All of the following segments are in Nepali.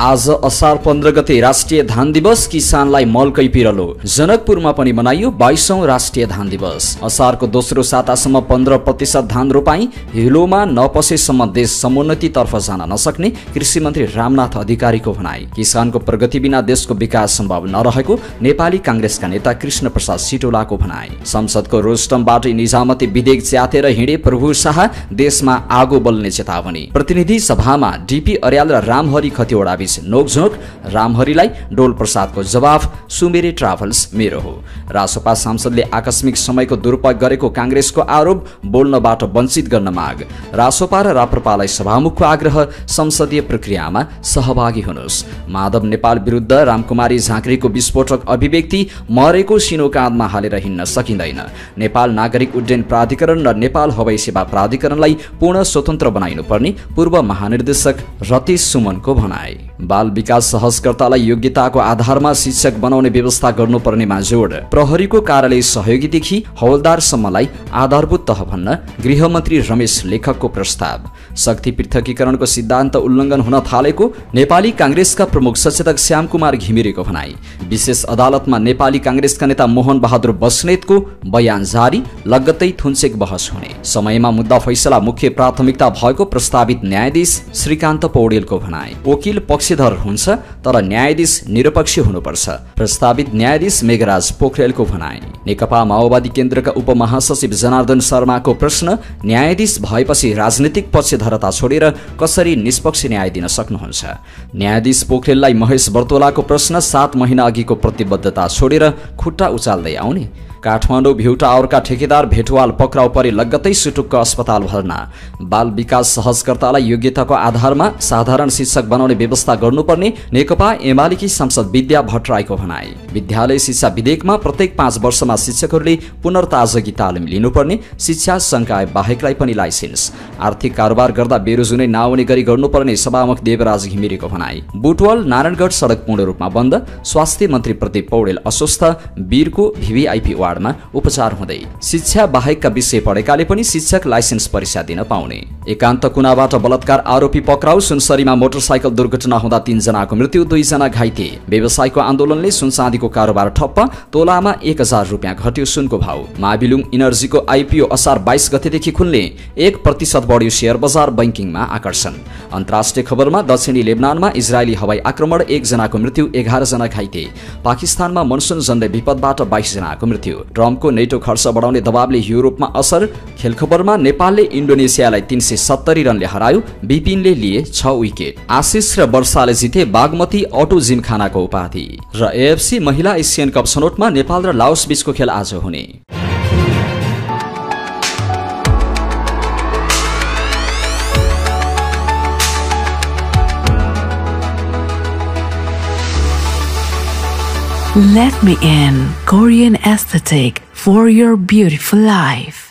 आज असार 15 गते राष्ट्रिय धान दिवस। किसानलाई मलकै पिरलो। जनकपुरमा पनि मनाइयो 22औं राष्ट्रिय धान दिवस। असारको दोस्रो सातासम्म 15% धान रोपाई। हिलोमा नपसेसम्म देश समुन्नतितर्फ जान नसक्ने कृषि मन्त्री रामनाथ अधिकारीको भनाई। किसानको प्रगति बिना देशको विकास सम्भव नरहेको नेपाली कांग्रेसका नेता कृष्ण प्रसाद सिटौलाको भनाई। संसदको रोस्टमबाट निजामती विधेयक च्यातेर हिँडे प्रभु शाह, देशमा आगो बल्ने चेतावनी। प्रतिनिधि सभामा डीपी अर्याल र रामहरि खतिवडा बीच नोकझोक। रामहरिलाई डोल प्रसादको जवाफ, सुमेरे ट्राभल्स मेरो हो। रासपा सांसदले आकस्मिक समयको दुरुपयोग गरेको कांग्रेसको आरोप, बोल्नबाट वञ्चित गर्न माग। रासपा र राप्रपालाई सभामुखको आग्रह, संसदीय प्रक्रियामा सहभागी हुनुहोस्। माधव नेपाल विरुद्ध रामकुमारी झाँक्रीको विस्फोटक अभिव्यक्ति, मरेको सिनो काँधमा हालेर हिँड्न सकिँदैन। नेपाल नागरिक उड्डयन प्राधिकरण र नेपाल हवाई सेवा प्राधिकरणलाई पूर्ण स्वतन्त्र बनाइनुपर्ने पूर्व महानिर्देशक रतेश सुमनको भनाई। बाल विकास सहजकर्तालाई योग्यताको आधारमा शिक्षक बनाउने व्यवस्था गर्नुपर्नेमा जोड। प्रहरीको कार्यालय सहयोगीदेखि हवलदारसम्मलाई आधारभूत तह भन्न गृहमन्त्री रमेश लेखकको प्रस्ताव। शक्ति पृथकीकरणको सिद्धान्त उल्लङ्घन हुन थालेको नेपाली कांग्रेसका प्रमुख सचेतक श्यामकुमार घिमिरेको भनाई। विशेष अदालतमा नेपाली कांग्रेसका नेता मोहन बहादुर बस्नेतको बयान जारी, लगत्तै थुन्चेक बहस हुने। समयमा मुद्दा फैसला मुख्य प्राथमिकता भएको प्रस्तावित न्यायाधीश श्रीकान्त पौडेलको भनाई। वकिल पक्षधर हुन्छ तर न्यायाधीश निरपक्ष हुनुपर्छ, प्रस्तावित न्यायाधीश मेघराज पोखरेलको भनाई। नेकपा माओवादी केन्द्रका उपमहासचिव जनार्दन शर्माको प्रश्न, न्यायाधीश भएपछि राजनीतिक पक्षधरता छोडेर कसरी निष्पक्ष न्याय दिन सक्नुहुन्छ? न्यायाधीश पोखरेललाई महेश बर्तोलाको प्रश्न, 7 महिना अघिको प्रतिबद्धता छोडेर खुट्टा उचाल्दै आउने? काठमाडौँ भिउटा औरका ठेकेदार भेटवाल पक्राउ परे, लगत्तै सुटुक्क अस्पताल भर्ना। बाल विकास सहजकर्तालाई योग्यताको आधारमा साधारण शिक्षक बनाउने व्यवस्था गर्नुपर्ने नेकपा एमालेकी सांसद विद्या भट्टराईको भनाई। विद्यालय शिक्षा विधेयकमा प्रत्येक 5 वर्षमा शिक्षकहरूले पुनर्ताजगी तालिम लिनुपर्ने, शिक्षा संकाय बाहेकलाई पनि लाइसेन्स। आर्थिक कारोबार गर्दा बेरोजुनै नआउने गरी गर्नुपर्ने सभामुख देवराज घिमिरेको भनाई। बुटवल नारायणगढ सडक पूर्ण रूपमा बन्द। स्वास्थ्य मन्त्री प्रदीप पौडेल अस्वस्थ। वीरको भीभीआईपी वार्डमा उपचार हुँदै। शिक्षा बाहेकका विषय पढेकाले पनि शिक्षक लाइसेन्स परीक्षा दिन पाउने। एकान्त कुनाबाट बलात्कार आरोपी पक्राउ। सुनसरीमा मोटरसाइकल दुर्घटना हुँदा 3 जनाको मृत्यु, 2 जना घाइते। व्यवसायको आन्दोलनले सुनचाँदीको कारोबार ठप्प। तोलामा 1000 रुपियाँ घट्यो सुनको भाउ। माविलुङ इनर्जीको आइपिओ असार 22 गतेदेखि खुल्ने, 1% बढ्यो शेयर बजार। बैंकिङमा आकर्षण। अन्तर्राष्ट्रिय खबरमा दक्षिणी लेबनानमा इजरायली हवाई आक्रमण, 1 जनाको मृत्यु, 11 जना घाइते। पाकिस्तानमा मनसुन जन्य विपदबाट 22 जनाको मृत्यु। ट्रम्पको नेटो खर्च बढाउने दबावले युरोपमा असर। खेलखबरमा नेपालले इन्डोनेसियालाई 370 रनले हरायो। बिपिनले लिए 6 विकेट। आशिष र वर्षाले जिते बागमती अटो जिमखानाको उपाधि। र एएफसी महिला एसियन कप छनौटमा नेपाल र लाओस बीचको खेल आज हुने। Let me in, Korean aesthetic for your beautiful life.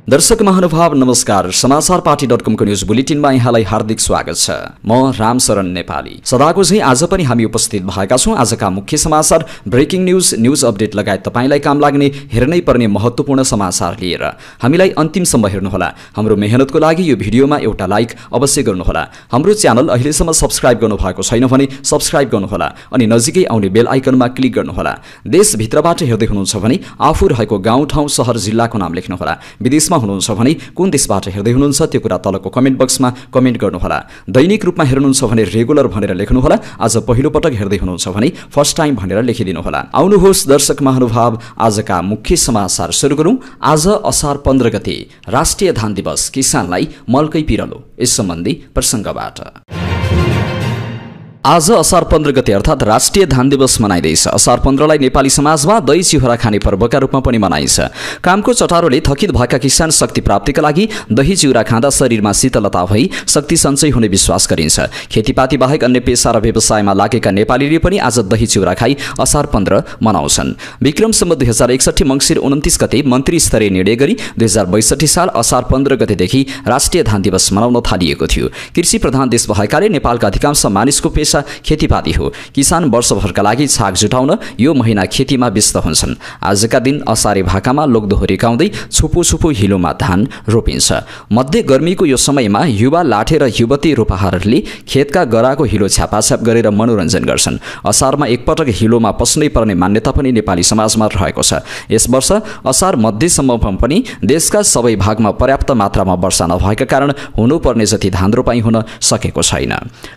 दर्शक महानुभाव नमस्कार। समाचार पार्टी.com को न्यूज बुलेटिनमा यहाँलाई हार्दिक स्वागत छ। म रामशरण नेपाली। सदाको चाहिँ आज पनि हामी उपस्थित भएका छौं आजका मुख्य समाचार, ब्रेकिङ न्यूज अपडेट लगायत तपाईलाई काम लाग्ने, हेर्नै पर्ने महत्त्वपूर्ण समाचार लिएर। हामीलाई अन्तिमसम्म हेर्नुहोला। हाम्रो मेहनतको लागि यो भिडियोमा एउटा लाइक अवश्य गर्नुहोला। हाम्रो च्यानल अहिलेसम्म सब्स्क्राइब गर्नुभएको छैन भने सब्स्क्राइब गर्नुहोला अनि नजिकै आउने बेल आइकनमा क्लिक गर्नुहोला। देशभित्रबाट हेर्दै हुनुहुन्छ भने आफू रहेको गाउँ ठाउँ सहर जिल्लाको नाम लेख्नुहोला। विदेशमा हुनुहुन्छ भने कुन देशबाट हेर्दै हुनुहुन्छ त्यो कुरा तलको कमेन्ट बक्समा कमेन्ट गर्नुहोला। दैनिक रूपमा हेर्नुहुन्छ भने रेगुलर भनेर लेख्नुहोला। आज पहिलो पटक हेर्दै हुनुहुन्छ भने फर्स्ट टाइम भनेर लेखिदिनुहोला। आउनुहोस् दर्शक महानुभाव, आजका मुख्य समाचार सुरु गरौँ। आज असार 15 गते राष्ट्रिय धान दिवस। किसानलाई मलकै पिरलो, यस सम्बन्धी प्रसङ्गबाट। आज असार 15 गते अर्थात् राष्ट्रिय धान दिवस मनाइँदैछ। असार 15लाई नेपाली समाजमा दही चिउरा खाने पर्वका रूपमा पनि मनाइन्छ। कामको चटारोले थकित भएका किसान शक्ति प्राप्तिका लागि दही चिउरा खाँदा शरीरमा शीतलता भई शक्ति सञ्चय हुने विश्वास गरिन्छ। खेतीपाती बाहेक अन्य पेशा र व्यवसायमा लागेका नेपालीले पनि आज दही चिउरा खाई असार 15 मनाउँछन्। विक्रमसम्म 2061 मङ्सिर 29 गते मन्त्री स्तरीय निर्णय गरी 2062 साल असार 15 गतेदेखि राष्ट्रिय धान दिवस मनाउन थालिएको थियो। कृषि प्रधान देश भएकाले नेपालका अधिकांश मानिसको पेशा पेशा खेतीपाती हो। किसान वर्षभरका लागि छाक जुटाउन यो महिना खेतीमा व्यस्त हुन्छन्। आजका दिन असारे भाकामा लोकदोहोरी गाउँदै छुपु हिलोमा धान रोपिन्छ। मध्य गर्मीको यो समयमा युवा लाठे र युवती रूपाहरूले खेतका गराको हिलो छ्यापाछ्याप गरेर मनोरञ्जन गर्छन्। असारमा एकपटक हिलोमा पस्नै पर्ने मान्यता पनि नेपाली समाजमा रहेको छ। यस वर्ष असार मध्यसम्म पनि देशका सबै भागमा पर्याप्त मात्रामा वर्षा नभएका कारण हुनुपर्ने जति धान रोपाई हुन सकेको छैन।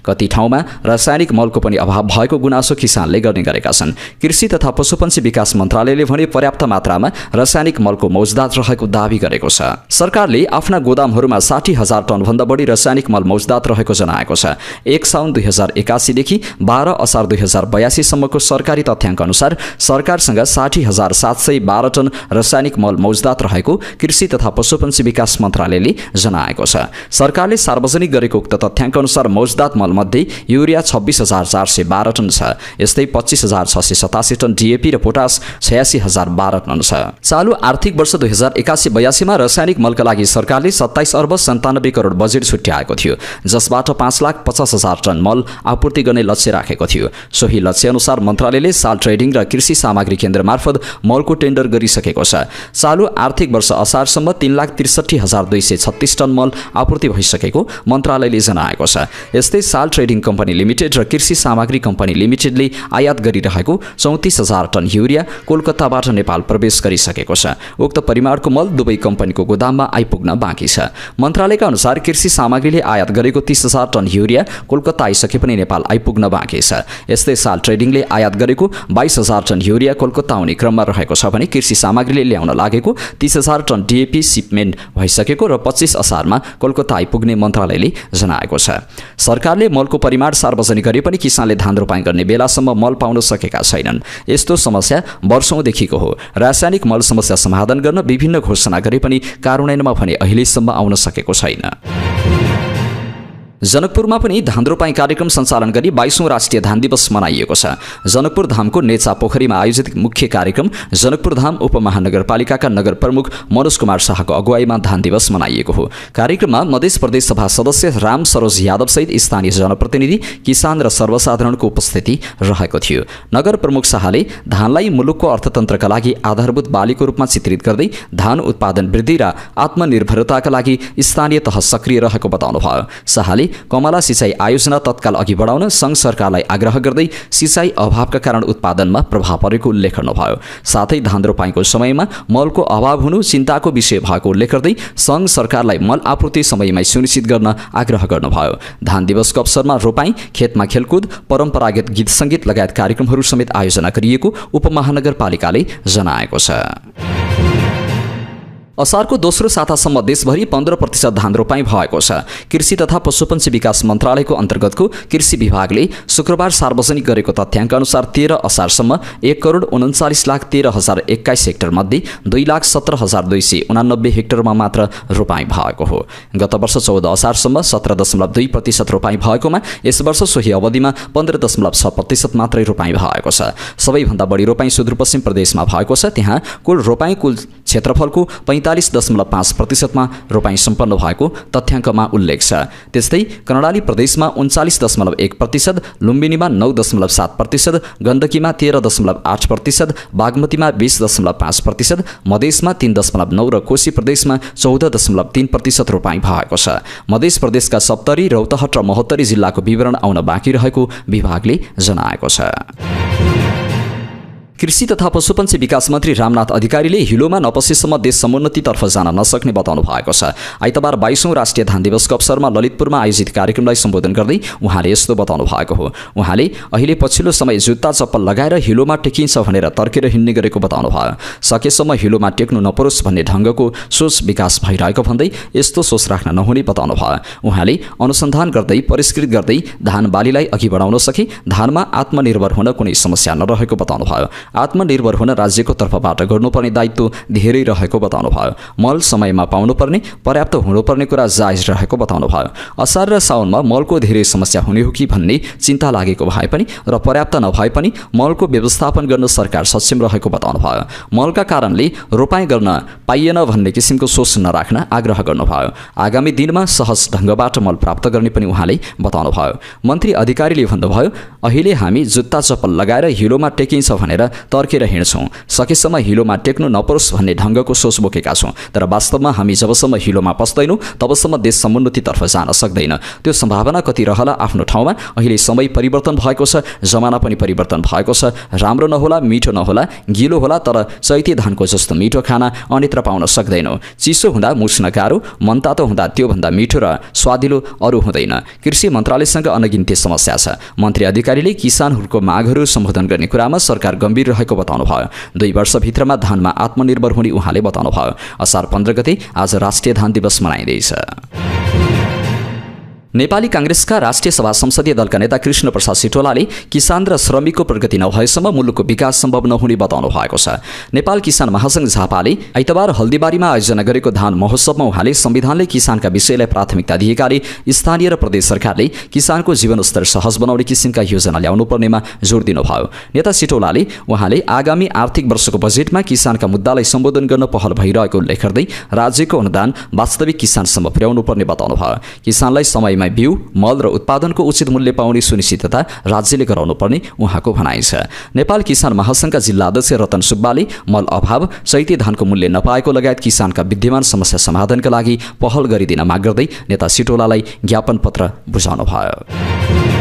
कति ठाउँमा रासायनिक मलको पनि अभाव भएको गुनासो किसानले गर्ने गरेका छन्। कृषि तथा पशुपन्छी विकास मन्त्रालयले भने पर्याप्त मात्रामा रासायनिक मलको मौजदात रहेको दावी गरेको छ। सरकारले आफ्ना गोदामहरूमा 60,000 टनभन्दा बढी रासायनिक मल मौजदात रहेको जनाएको छ। 1 साउन 2081 देखि 12 असार 2082 सम्मको सरकारी तथ्याङ्क अनुसार सरकारसँग 60,712 टन रासायनिक मल मौजदात रहेको कृषि तथा पशुपन्छी विकास मन्त्रालयले जनाएको छ। सरकारले सार्वजनिक गरेको उक्त तथ्याङ्क अनुसार मौजदात मल मध्ये युरिया 26,412 टन छ। यस्तै 25,687 टन डीएपी र पोटास 86,012 टन छ। चालू आर्थिक वर्ष 2081-82 मा रासायनिक मलका लागि सरकारले 27 अर्ब 97 करोड बजेट छुट्याएको थियो, जसबाट 5,50,000 टन मल आपूर्ति गर्ने लक्ष्य राखेको थियो। सोही लक्ष्य अनुसार मन्त्रालयले साल ट्रेडिङ र कृषि सामग्री केन्द्र मार्फत मलको टेन्डर गरिसकेको छ। चालू आर्थिक वर्ष असारसम्म 3,63,236 टन मल आपूर्ति भइसकेको मन्त्रालयले जनाएको छ। यस्तै साल ट्रेडिङ कम्पनी लिमिटेड र कृषि सामग्री कम्पनी लिमिटेडले आयात गरिरहेको 34,000 टन युरिया कोलकाताबाट नेपाल प्रवेश गरिसकेको छ। उक्त परिमाणको मल दुवै कम्पनीको गोदाममा आइपुग्न बाँकी छ। मन्त्रालयका अनुसार कृषि सामग्रीले आयात गरेको 30,000 टन युरिया कोलकाता आइसके पनि नेपाल आइपुग्न बाँकी छ। यस्तै साल ट्रेडिङले आयात गरेको 22,000 टन युरिया कोलकाता आउने क्रममा रहेको छ भने कृषि सामग्रीले ल्याउन लागेको 30,000 टन डीएपी सिपमेन्ट भइसकेको र 25 असारमा कोलकाता आइपुग्ने मन्त्रालयले जनाएको छ। सरकारले मलको परिमाण सार्वजनिक गरे पनि किसानले धान रोपाई गर्ने बेलासम्म मल पाउन सकेका छैनन्। यस्तो समस्या वर्षौंदेखिको हो। रासायनिक मल समस्या समाधान गर्न विभिन्न घोषणा गरे पनि कार्यान्वयनमा भने अहिलेसम्म आउन सकेको छैन। जनकपुरमा पनि धान रोपाई कार्यक्रम सञ्चालन गरी 22औं राष्ट्रिय धान दिवस मनाइएको छ। जनकपुर धामको नेचा पोखरीमा आयोजित मुख्य कार्यक्रम जनकपुर धाम उपमहानगरपालिकाका नगर प्रमुख मनोज कुमार शाहको अगुवाईमा धान दिवस मनाइएको हो। कार्यक्रममा मध्य प्रदेश सभा सदस्य राम सरोज यादव सहित स्थानीय जनप्रतिनिधि, किसान र सर्वसाधारणको उपस्थिति रहेको थियो। नगर प्रमुख शाहले धानलाई मुलुकको अर्थतन्त्रका लागि आधारभूत बालीको रूपमा चित्रित गर्दै धान उत्पादन वृद्धि र आत्मनिर्भरताका लागि स्थानीय तह सक्रिय रहेको बताउनुभयो। शाहले कमला सिंचाई आयोजना तत्काल अघि बढाउन सङ्घ सरकारलाई आग्रह गर्दै सिंचाई अभावका कारण उत्पादनमा प्रभाव परेको उल्लेख गर्नुभयो। साथै धान रोपाईको समयमा मलको अभाव हुनु चिन्ताको विषय भएको उल्लेख गर्दै सङ्घ सरकारलाई मल आपूर्ति समयमै सुनिश्चित गर्न आग्रह गर्नुभयो। धान दिवसको अवसरमा रोपाई, खेतमा खेलकुद, परम्परागत गीत सङ्गीत लगायत कार्यक्रमहरू समेत आयोजना गरिएको उपमहानगरपालिकाले जनाएको छ। असारको दोस्रो सातासम्म देशभरि 15% धान रोपाई भएको छ। कृषि तथा पशुपन्छी विकास मन्त्रालयको अन्तर्गतको कृषि विभागले शुक्रबार सार्वजनिक गरेको तथ्याङ्क अनुसार 13 असारसम्म 1,39,13,021 हेक्टर मध्ये 2,17,289 हेक्टरमा मात्र रोपाई भएको हो। गत वर्ष 14 असारसम्म 17.2% रोपाई भएकोमा यस वर्ष सोही अवधिमा 15.6% मात्रै रोपाई भएको छ। सबैभन्दा बढी रोपाई सुदूरपश्चिम प्रदेशमा भएको छ। त्यहाँ कुल क्षेत्रफलको 45.5% मा रोपाई सम्पन्न भएको तथ्याङ्कमा उल्लेख छ। त्यस्तै कर्णाली प्रदेशमा 39.1%, लुम्बिनीमा 9.7%, गण्डकीमा 13.8%, बागमतीमा 20.5%, मधेसमा 3.9% र कोशी प्रदेशमा 14.3% रोपाई भएको छ। मध्य प्रदेशका सप्तरी, रौतहट र महोत्तरी जिल्लाको विवरण आउन बाँकी रहेको विभागले जनाएको छ। कृषि तथा पशुपन्छी विकास मन्त्री रामनाथ अधिकारीले हिलोमा नपसेसम्म देश समुन्नतितर्फ जान नसक्ने बताउनु भएको छ। आइतबार 22औं राष्ट्रिय धान दिवसको अवसरमा ललितपुरमा आयोजित कार्यक्रमलाई सम्बोधन गर्दै उहाँले यस्तो बताउनु भएको हो। उहाँले अहिले पछिल्लो समय जुत्ता चप्पल लगाएर हिलोमा टेकिन्छ भनेर तर्केर हिँड्ने गरेको बताउनु भयो। सकेसम्म हिलोमा टेक्नु नपरोस् भन्ने ढङ्गको सोच विकास भइरहेको भन्दै यस्तो सोच राख्न नहुने बताउनु भयो। उहाँले अनुसन्धान गर्दै परिष्कृत गर्दै धान बालीलाई अघि बढाउन सके धानमा आत्मनिर्भर हुन कुनै समस्या नरहेको बताउनु भयो। आत्मनिर्भर हुन राज्यको तर्फबाट गर्नुपर्ने दायित्व धेरै रहेको बताउनुभयो। मल समयमा पाउनुपर्ने, पर्याप्त हुनुपर्ने कुरा जायज रहेको बताउनुभयो। असार र साउनमा मलको धेरै समस्या हुने हो कि भन्ने चिन्ता लागेको भए पनि र पर्याप्त नभए पनि मलको व्यवस्थापन गर्न सरकार सक्षम रहेको बताउनुभयो। मलका कारणले रोपाइँ गर्न पाइएन भन्ने किसिमको सोच नराख्न आग्रह गर्नुभयो। आगामी दिनमा सहज ढङ्गबाट मल प्राप्त गर्ने पनि उहाँले बताउनुभयो। मन्त्री अधिकारीले भन्नुभयो, अहिले हामी जुत्ता चप्पल लगाएर हिलोमा टेकिन्छ भनेर तर्केर हिँड्छौँ। सकेसम्म हिलोमा टेक्नु नपरोस् भन्ने ढङ्गको सोच बोकेका छौँ, तर वास्तवमा हामी जबसम्म हिलोमा पस्दैनौँ तबसम्म देश समुन्नतितर्फ जान सक्दैन। त्यो सम्भावना कति रहला आफ्नो ठाउँमा। अहिले समय परिवर्तन भएको छ, जमाना पनि परिवर्तन भएको छ। राम्रो नहोला, मिठो नहोला, गिलो होला, तर चैते धानको जस्तो मिठो खाना अन्यत्र पाउन सक्दैनौँ। चिसो हुँदा मुस्न गाह्रो, मनतातो हुँदा त्योभन्दा मिठो र स्वादिलो अरू हुँदैन। कृषि मन्त्रालयसँग अनगिन्ती समस्या छ। मन्त्री अधिकारीले किसानहरूको मागहरू सम्बोधन गर्ने कुरामा सरकार गम्भीर रहेको बताउनुभयो। 2 वर्षभित्रमा धानमा आत्मनिर्भर हुने उहाँले बताउनुभयो। असार 15 गते आज राष्ट्रिय धान दिवस मनाइँदैछ। नेपाली कांग्रेसका राष्ट्रिय सभा संसदीय दलका नेता कृष्ण प्रसाद सिटोलाले किसान र श्रमिकको प्रगति नभएसम्म मुलुकको विकास सम्भव नहुने बताउनु भएको छ। नेपाल किसान महासंघ झापाले आइतबार हल्दीबारीमा आयोजना गरेको धान महोत्सवमा उहाँले संविधानले किसानका विषयलाई प्राथमिकता दिएकाले स्थानीय र प्रदेश सरकारले किसानको जीवनस्तर सहज बनाउने किसिमका योजना ल्याउनु पर्नेमा जोड दिनुभयो। नेता सिटोलाले उहाँले आगामी आर्थिक वर्षको बजेटमा किसानका मुद्दालाई सम्बोधन गर्न पहल भइरहेको उल्लेख गर्दै राज्यको अनुदान वास्तविक किसानसम्म पुर्याउनु पर्ने बताउनुभयो। किसानलाई समयमा बिउ, मल र उत्पादनको उचित मूल्य पाउने सुनिश्चितता राज्यले गराउनु पर्ने उहाँको भनाइ छ। नेपाल किसान महासंघका जिल्ला अध्यक्ष रतन सुब्बाले मल अभाव, चैते धानको मूल्य नपाएको लगायत किसानका विद्यमान समस्या समाधानका लागि पहल गरिदिन माग गर्दै नेता सिटोलालाई ज्ञापन पत्र बुझाउनुभयो।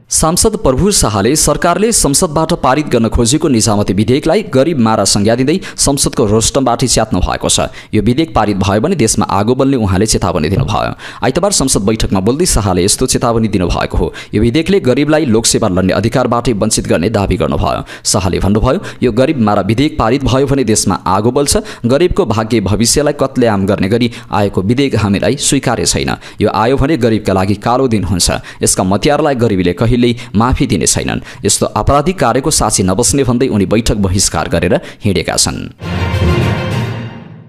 सांसद प्रभु शाहले सरकारले संसदबाट पारित गर्न खोजेको निजामती विधेयकलाई गरिब मारा संज्ञा दिँदै संसदको रोस्टमबाटै च्यात्नु भएको छ। यो विधेयक पारित भयो भने देशमा आगो बल्ने उहाँले चेतावनी दिनुभयो। आइतबार संसद बैठकमा बोल्दै शाहले यस्तो चेतावनी दिनुभएको हो। यो विधेयकले गरिबलाई लोकसेवा लड्ने अधिकारबाटै वञ्चित गर्ने दावी गर्नुभयो। शाहले भन्नुभयो, यो गरिब मारा विधेयक पारित भयो भने देशमा आगो बल्छ। गरिबको भाग्य भविष्यलाई कत्लेआम गर्ने गरी आएको विधेयक हामीलाई स्वीकार्य छैन। यो आयो भने गरिबका लागि कालो दिन हुन्छ। यसका मतियारलाई गरिबीले माफी दिने छैनन्। यस्तो आपराधिक कार्यको साक्षी नबस्ने भन्दै उनी बैठक बहिष्कार गरेर हिँडेका छन्।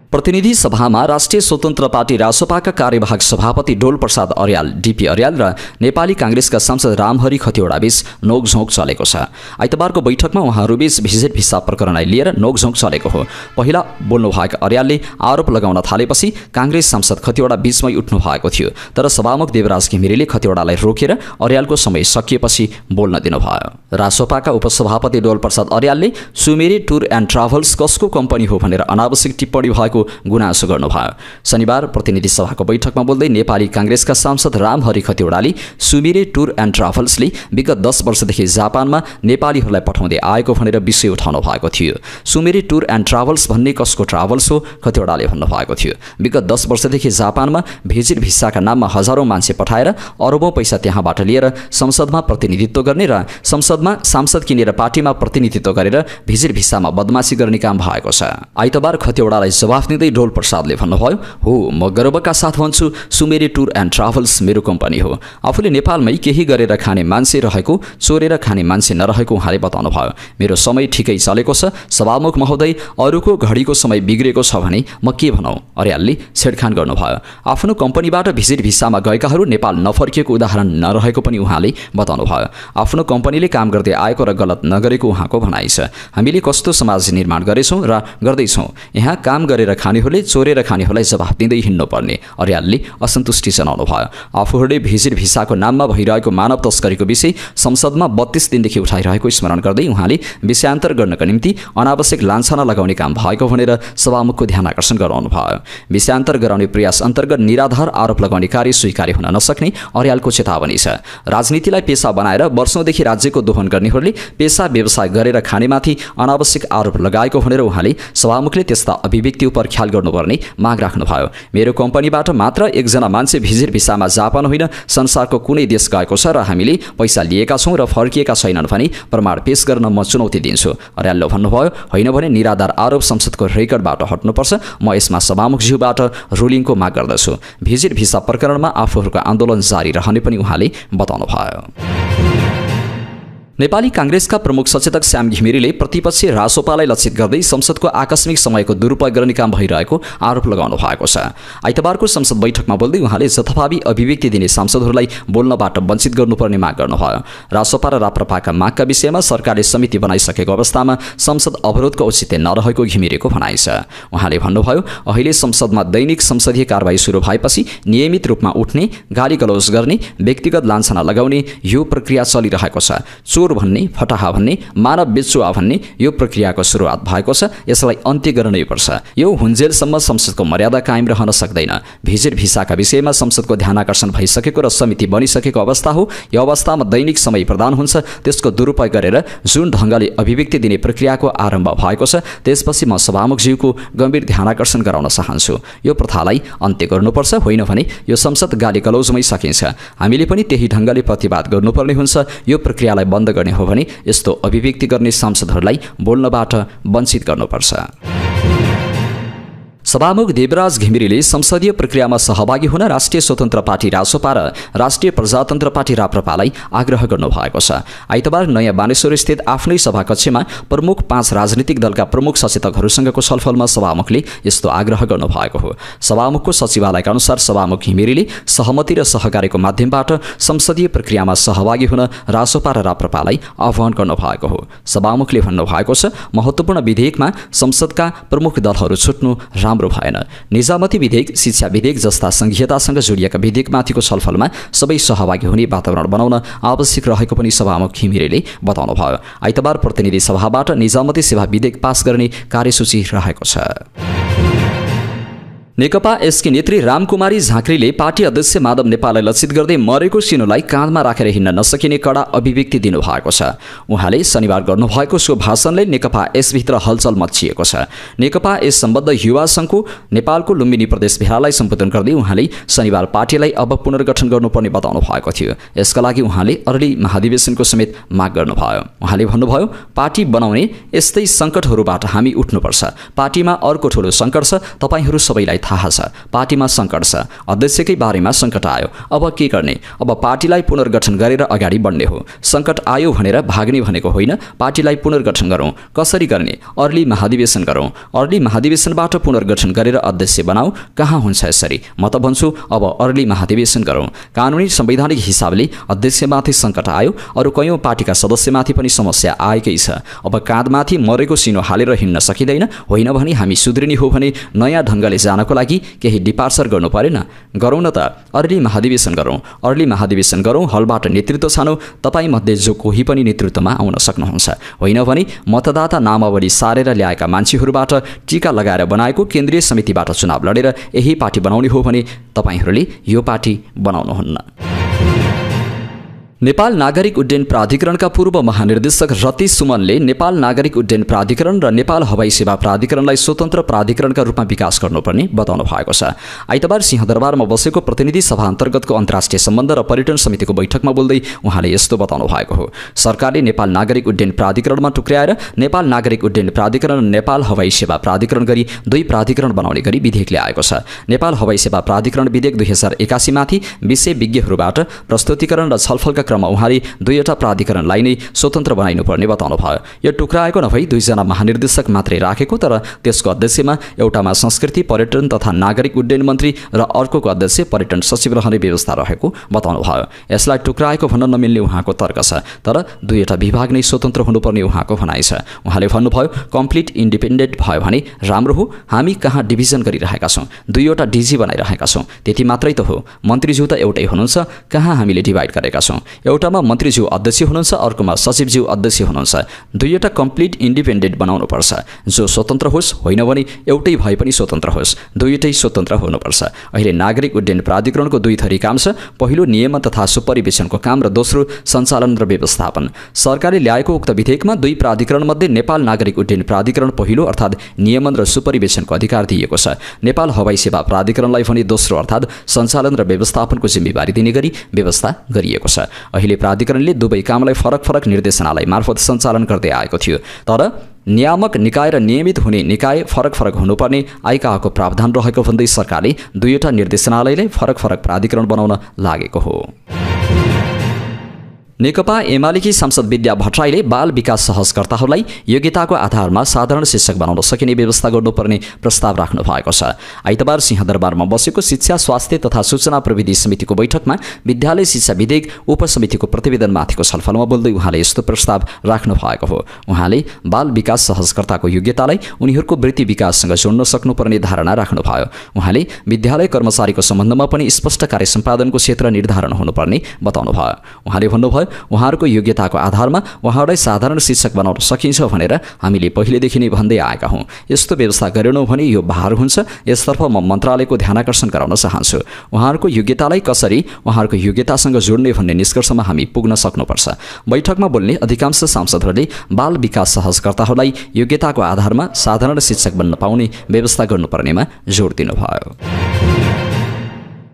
प्रतिनिधि सभामा राष्ट्रिय स्वतन्त्र पार्टी रासपाका कार्यवाहक सभापति डोल प्रसाद अर्याल, डीपी अर्याल र नेपाली कांग्रेसका सांसद रामहरि खतिवडाबीच नोकझोक चलेको छ। आइतबारको बैठकमा उहाँहरूबीच भिजिट भिसा प्रकरणलाई लिएर नोकझोक चलेको हो। पहिला बोल्नुभएका अर्यालले आरोप लगाउन थालेपछि कांग्रेस सांसद खतिवडा बीचमै उठ्नु भएको थियो, तर सभामुख देवराज घिमिरेले खतिवडालाई रोकेर अर्यालको समय सकिएपछि बोल्न दिनुभयो। रासपाका उपसभापति डोल प्रसाद अर्यालले सुमेरी टुर एन्ड ट्राभल्स कसको कम्पनी हो भनेर अनावश्यक टिप्पणी भएको गुनासो गर्नुभयो। शनिबार प्रतिनिधि सभाको बैठकमा बोल्दै नेपाली कांग्रेसका सांसद रामहरि खतिवडाले सुमेरी टुर एन्ड ट्राभल्सले विगत 10 वर्षदेखि जापानमा नेपालीहरूलाई पठाउँदै आएको भनेर विषय उठाउनु भएको थियो। सुमेरी टुर एन्ड ट्राभल्स भन्ने कसको ट्राभल्स हो, खतिवडाले भन्नुभएको थियो। विगत 10 वर्षदेखि जापानमा भिजिट भिसाका नाममा हजारौं मान्छे पठाएर अरबौं पैसा त्यहाँबाट लिएर संसदमा प्रतिनिधित्व गर्ने र संसदमा सांसद किनेर पार्टीमा प्रतिनिधित्व गरेर भिजिट भिसामा बदमासी गर्ने काम भएको छ। आइतबार खतिवडालाई जवाफ दिँदै डोल प्रसादले भन्नुभयो, हो म गर्वका साथ भन्छु, सुमेरी टुर एन्ड ट्राभल्स मेरो कम्पनी हो। आफूले नेपालमै केही गरेर खाने मान्छे रहेको, चोरेर खाने मान्छे नरहेको उहाँले बताउनुभयो। मेरो समय ठिकै चलेको छ। सभामुख महोदय, अरूको घडीको समय बिग्रेको छ भने म के भनौँ? अर्यालले छेडखान गर्नुभयो। आफ्नो कम्पनीबाट भिजिट भिसामा गएकाहरू नेपाल नफर्किएको उदाहरण नरहेको पनि उहाँले बताउनुभयो। आफ्नो कम्पनीले काम गर्दै आएको र गलत नगरेको उहाँको भनाइ छ। हामीले कस्तो समाज निर्माण गरेछौँ र गर्दैछौँ। यहाँ काम गरेर खानेहरूले चोरेर खानेहरूलाई जवाफ दिँदै हिँड्नुपर्ने अर्यालले असन्तुष्टि जनाउनु भयो। आफूहरूले भिजिट भिसाको नाममा भइरहेको मानव तस्करीको विषय संसदमा 32 दिनदेखि उठाइरहेको स्मरण गर्दै उहाँले विषयान्तर गर्नका निम्ति अनावश्यक लान्छना लगाउने काम भएको भनेर सभामुखको ध्यान आकर्षण गराउनु भयो। विषयान्तर गराउने प्रयास अन्तर्गत निराधार आरोप लगाउने कार्य स्वीकार्य हुन नसक्ने अर्यालको चेतावनी छ। राजनीतिलाई पेशा बनाएर वर्षौंदेखि राज्यको दोहन गर्नेहरूले पेशा व्यवसाय गरेर खानेमाथि अनावश्यक आरोप लगाएको भनेर उहाँले सभामुखले त्यस्ता अभिव्यक्ति उपर ख्याल गर्नुपर्ने माग राख्नुभयो। मेरो कम्पनीबाट मात्र एकजना मान्छे भिजिट भिसामा जापान होइन संसारको कुनै देश गएको छ र हामीले पैसा लिएका छौँ र फर्किएका छैनन् भने प्रमाण पेश गर्न म चुनौती दिन्छु। अर्यालले भन्नुभयो, होइन भने निराधार आरोप संसदको रेकर्डबाट हट्नुपर्छ। म यसमा सभामुखज्यूबाट रुलिङको माग गर्दछु। भिजिट भिसा प्रकरणमा आफूहरूको आन्दोलन जारी रहने पनि उहाँले बताउनुभयो। नेपाली कांग्रेसका प्रमुख सचेतक श्याम घिमिरेले प्रतिपक्षी रासोपालाई लक्षित गर्दै संसदको आकस्मिक समयको दुरुपयोग गर्ने काम भइरहेको आरोप लगाउनु भएको छ। आइतबारको संसद बैठकमा बोल्दै उहाँले जथाभावी अभिव्यक्ति दिने सांसदहरूलाई बोल्नबाट वञ्चित गर्नुपर्ने माग गर्नुभयो। रासोपा र राप्रपाका मागका विषयमा सरकारले समिति बनाइसकेको अवस्थामा संसद अवरोधको औचित्य नरहेको घिमिरेको भनाइ छ। उहाँले भन्नुभयो, अहिले संसदमा दैनिक संसदीय कारबाही सुरु भएपछि नियमित रूपमा उठ्ने, गाली गलौज गर्ने, व्यक्तिगत लान्छना लगाउने यो प्रक्रिया चलिरहेको छ। चोर भन्ने, फटाहा भन्ने, मानव बेचुवा भन्ने यो प्रक्रियाको सुरुवात भएको छ। यसलाई अन्त्य गर्नै पर्छ। यो हुन्जेलसम्म संसदको मर्यादा कायम रहन सक्दैन। भिजिट भिसाका विषयमा संसदको ध्यानाकर्षण भइसकेको र समिति बनिसकेको अवस्था हो। यो अवस्थामा दैनिक समय प्रदान हुन्छ। त्यसको दुरुपयोग गरेर जुन ढङ्गले अभिव्यक्ति दिने प्रक्रियाको आरम्भ भएको छ, त्यसपछि म सभामुखज्यूको गम्भीर ध्यानाकर्षण गराउन चाहन्छु। यो प्रथालाई अन्त्य गर्नुपर्छ, होइन भने यो संसद गाली गलौजमै सकिन्छ। हामीले पनि त्यही ढङ्गले प्रतिवाद गर्नुपर्ने हुन्छ। यो प्रक्रियालाई बन्द गर्ने हो भने यस्तो अभिव्यक्ति गर्ने सांसदहरूलाई बोल्नबाट वञ्चित गर्नुपर्छ। सभामुख देवराज घिमिरेले संसदीय प्रक्रियामा सहभागी हुन राष्ट्रिय स्वतन्त्र पार्टी रासोपा र राष्ट्रिय प्रजातन्त्र पार्टी राप्रपालाई आग्रह गर्नुभएको छ। आइतबार नयाँ बानेश्वर स्थित आफ्नै सभाकक्षमा प्रमुख 5 राजनीतिक दलका प्रमुख सचेतकहरूसँगको छलफलमा सभामुखले यस्तो आग्रह गर्नुभएको हो। सभामुखको सचिवालयका अनुसार सभामुख घिमिरेले सहमति र सहकार्यको माध्यमबाट संसदीय प्रक्रियामा सहभागी हुन रासोपा र राप्रपालाई आह्वान गर्नुभएको हो। सभामुखले भन्नुभएको छ, महत्त्वपूर्ण विधेयकमा संसदका प्रमुख दलहरू छुट्नु राम्रो भएन। निजामती विधेयक, शिक्षा विधेयक जस्ता संघीयतासँग जोडिएका विधेयकमाथिको छलफलमा सबै सहभागी हुने वातावरण बनाउन आवश्यक रहेको पनि सभामुख घिमिरेले बताउनुभयो। आइतबार प्रतिनिधि सभाबाट निजामती सेवा विधेयक पास गर्ने कार्यसूची रहेको छ। नेकपा एसकी नेत्री रामकुमारी झाँक्रीले पार्टी अध्यक्ष माधव नेपाललाई लक्षित गर्दै मरेको सिनोलाई काँधमा राखेर हिँड्न नसकिने कडा अभिव्यक्ति दिनुभएको छ। उहाँले शनिबार गर्नुभएको सो भाषणले नेकपा एसभित्र हलचल मच्चिएको छ। नेकपा एस सम्बद्ध युवा सङ्घको नेपालको लुम्बिनी प्रदेश भेलालाई सम्बोधन गर्दै उहाँले शनिबार पार्टीलाई अब पुनर्गठन गर्नुपर्ने बताउनु भएको थियो। यसका लागि उहाँले अर्ली महाधिवेशनको समेत माग गर्नुभयो। उहाँले भन्नुभयो, पार्टी बनाउने यस्तै सङ्कटहरूबाट हामी उठ्नुपर्छ। पार्टीमा अर्को ठुलो सङ्कट छ, तपाईहरू सबैलाई थाहा छ। पार्टीमा सङ्कट छ, अध्यक्षकै बारेमा सङ्कट आयो। अब के गर्ने? अब पार्टीलाई पुनर्गठन गरेर अगाडि बढ्ने हो। सङ्कट आयो भनेर भाग्ने भनेको होइन। पार्टीलाई पुनर्गठन गरौँ। कसरी गर्ने? अर्ली महाधिवेशन गरौँ। अर्ली महाधिवेशनबाट पुनर्गठन गरेर अध्यक्ष बनाऊ। कहाँ हुन्छ यसरी? म त भन्छु अब अर्ली महाधिवेशन गरौँ। कानुनी संवैधानिक हिसाबले अध्यक्षमाथि सङ्कट आयो, अरू कयौँ पार्टीका सदस्यमाथि पनि समस्या आएकै छ। अब काँधमाथि मरेको सिनो हालेर हिँड्न सकिँदैन। होइन भने हामी सुध्रिने हो भने नयाँ ढङ्गले जानको लागि केही डिपार्चर गर्नु परेन? गरौँ न त। अर्ली महाधिवेशन गरौँ। अर्ली महाधिवेशन गरौँ। हलबाट नेतृत्व छानौँ। तपाईँ मध्ये जो कोही पनि नेतृत्वमा आउन सक्नुहुन्छ। होइन भने मतदाता नामावली सारेर ल्याएका मान्छेहरूबाट टीका लगाएर बनाएको केन्द्रीय समितिबाट चुनाव लडेर यही पार्टी बनाउने हो भने तपाईँहरूले यो पार्टी बनाउनुहुन्न। नेपाल नागरिक उड्डयन प्राधिकरणका पूर्व महानिर्देशक रति सुमनले नेपाल नागरिक उड्डयन प्राधिकरण र नेपाल हवाई सेवा प्राधिकरणलाई स्वतन्त्र प्राधिकरणका रूपमा विकास गर्नुपर्ने बताउनु भएको छ। आइतबार सिंहदरबारमा बसेको प्रतिनिधि सभा अन्तर्गतको अन्तर्राष्ट्रिय सम्बन्ध र पर्यटन समितिको बैठकमा बोल्दै उहाँले यस्तो बताउनु भएको हो। सरकारले नेपाल नागरिक उड्डयन प्राधिकरणमा टुक्र्याएर नेपाल नागरिक उड्डयन प्राधिकरण र नेपाल हवाई सेवा प्राधिकरण गरी 2 प्राधिकरण बनाउने गरी विधेयक ल्याएको छ। नेपाल हवाई सेवा प्राधिकरण विधेयक 2081 माथि विषय विज्ञहरूबाट प्रस्तुतिकरण र छलफलका क्रममा उहाँले 2वटा प्राधिकरणलाई नै स्वतन्त्र बनाइनुपर्ने बताउनु भयो। यो टुक्राएको नभई 2 जना महानिर्देशक मात्रै राखेको, तर त्यसको अध्यक्षमा एउटामा संस्कृति पर्यटन तथा नागरिक उड्डयन मन्त्री र अर्कोको अध्यक्ष पर्यटन सचिव रहने व्यवस्था रहेको बताउनु भयो। यसलाई टुक्राएको भन्न नमिल्ने उहाँको तर्क छ, तर 2वटा विभाग नै स्वतन्त्र हुनुपर्ने उहाँको भनाइ छ। उहाँले भन्नुभयो, कम्प्लिट इन्डिपेन्डेन्ट भयो भने राम्रो हो। हामी कहाँ डिभिजन गरिरहेका छौँ, 2वटा डिजी बनाइरहेका छौँ, त्यति मात्रै त हो। मन्त्रीज्यू त एउटै हुनुहुन्छ, कहाँ हामीले डिभाइड गरेका छौँ। एउटामा मन्त्रीज्यू अध्यक्ष हुनुहुन्छ, अर्कोमा सचिवज्यू अध्यक्ष हुनुहुन्छ। 2वटा कम्प्लिट इन्डिपेन्डेन्ट बनाउनुपर्छ। जो स्वतन्त्र होस्, होइन भने एउटै भए पनि स्वतन्त्र होस्। 2वटै स्वतन्त्र हुनुपर्छ। अहिले नागरिक उड्डयन प्राधिकरणको 2 थरी काम छ। पहिलो नियमन तथा सुपरिवेशनको काम र दोस्रो सञ्चालन र व्यवस्थापन। सरकारले ल्याएको उक्त विधेयकमा 2 प्राधिकरणमध्ये नेपाल नागरिक उड्डयन प्राधिकरण पहिलो अर्थात् नियमन र सुपरिवेशनको अधिकार दिएको छ। नेपाल हवाई सेवा प्राधिकरणलाई भने दोस्रो अर्थात् सञ्चालन र व्यवस्थापनको जिम्मेवारी दिने गरी व्यवस्था गरिएको छ। अहिले प्राधिकरणले दुवै कामलाई फरक फरक निर्देशनालय मार्फत सञ्चालन गर्दै आएको थियो, तर नियामक निकाय र नियमित हुने निकाय फरक फरक हुनुपर्ने आइकाको प्रावधान रहेको भन्दै सरकारले 2वटा निर्देशनालयलाई फरक फरक प्राधिकरण बनाउन लागेको हो। नेकपा एमालेकी सांसद विद्या भट्टराईले बाल विकास सहजकर्ताहरूलाई योग्यताको आधारमा साधारण शिक्षक बनाउन सकिने व्यवस्था गर्नुपर्ने प्रस्ताव राख्नु भएको छ। आइतबार सिंहदरबारमा बसेको शिक्षा, स्वास्थ्य तथा सूचना प्रविधि समितिको बैठकमा विद्यालय शिक्षा विधेयक उपसमितिको प्रतिवेदनमाथिको छलफलमा बोल्दै उहाँले यस्तो प्रस्ताव राख्नु भएको हो। उहाँले बाल विकास सहजकर्ताको योग्यतालाई उनीहरूको वृत्ति विकाससँग जोड्न सक्नुपर्ने धारणा राख्नुभयो। उहाँले विद्यालय कर्मचारीको सम्बन्धमा पनि स्पष्ट कार्य सम्पादनको क्षेत्र निर्धारण हुनुपर्ने बताउनुभयो। उहाँले भन्नुभयो, उहाँहरूको योग्यताको आधारमा उहाँहरूलाई साधारण शिक्षक बनाउन सकिन्छ भनेर हामीले पहिलेदेखि नै भन्दै आएका हौँ। यस्तो व्यवस्था गरेनौँ भने यो भार हुन्छ। यसतर्फ म मन्त्रालयको ध्यानाकर्षण गराउन चाहन्छु। उहाँहरूको योग्यतालाई कसरी उहाँहरूको योग्यतासँग जोड्ने भन्ने निष्कर्षमा हामी पुग्न सक्नुपर्छ। बैठकमा बोल्ने अधिकांश सांसदहरूले बाल विकास सहजकर्ताहरूलाई योग्यताको आधारमा साधारण शिक्षक बन्न पाउने व्यवस्था गर्नुपर्नेमा जोड दिनुभयो।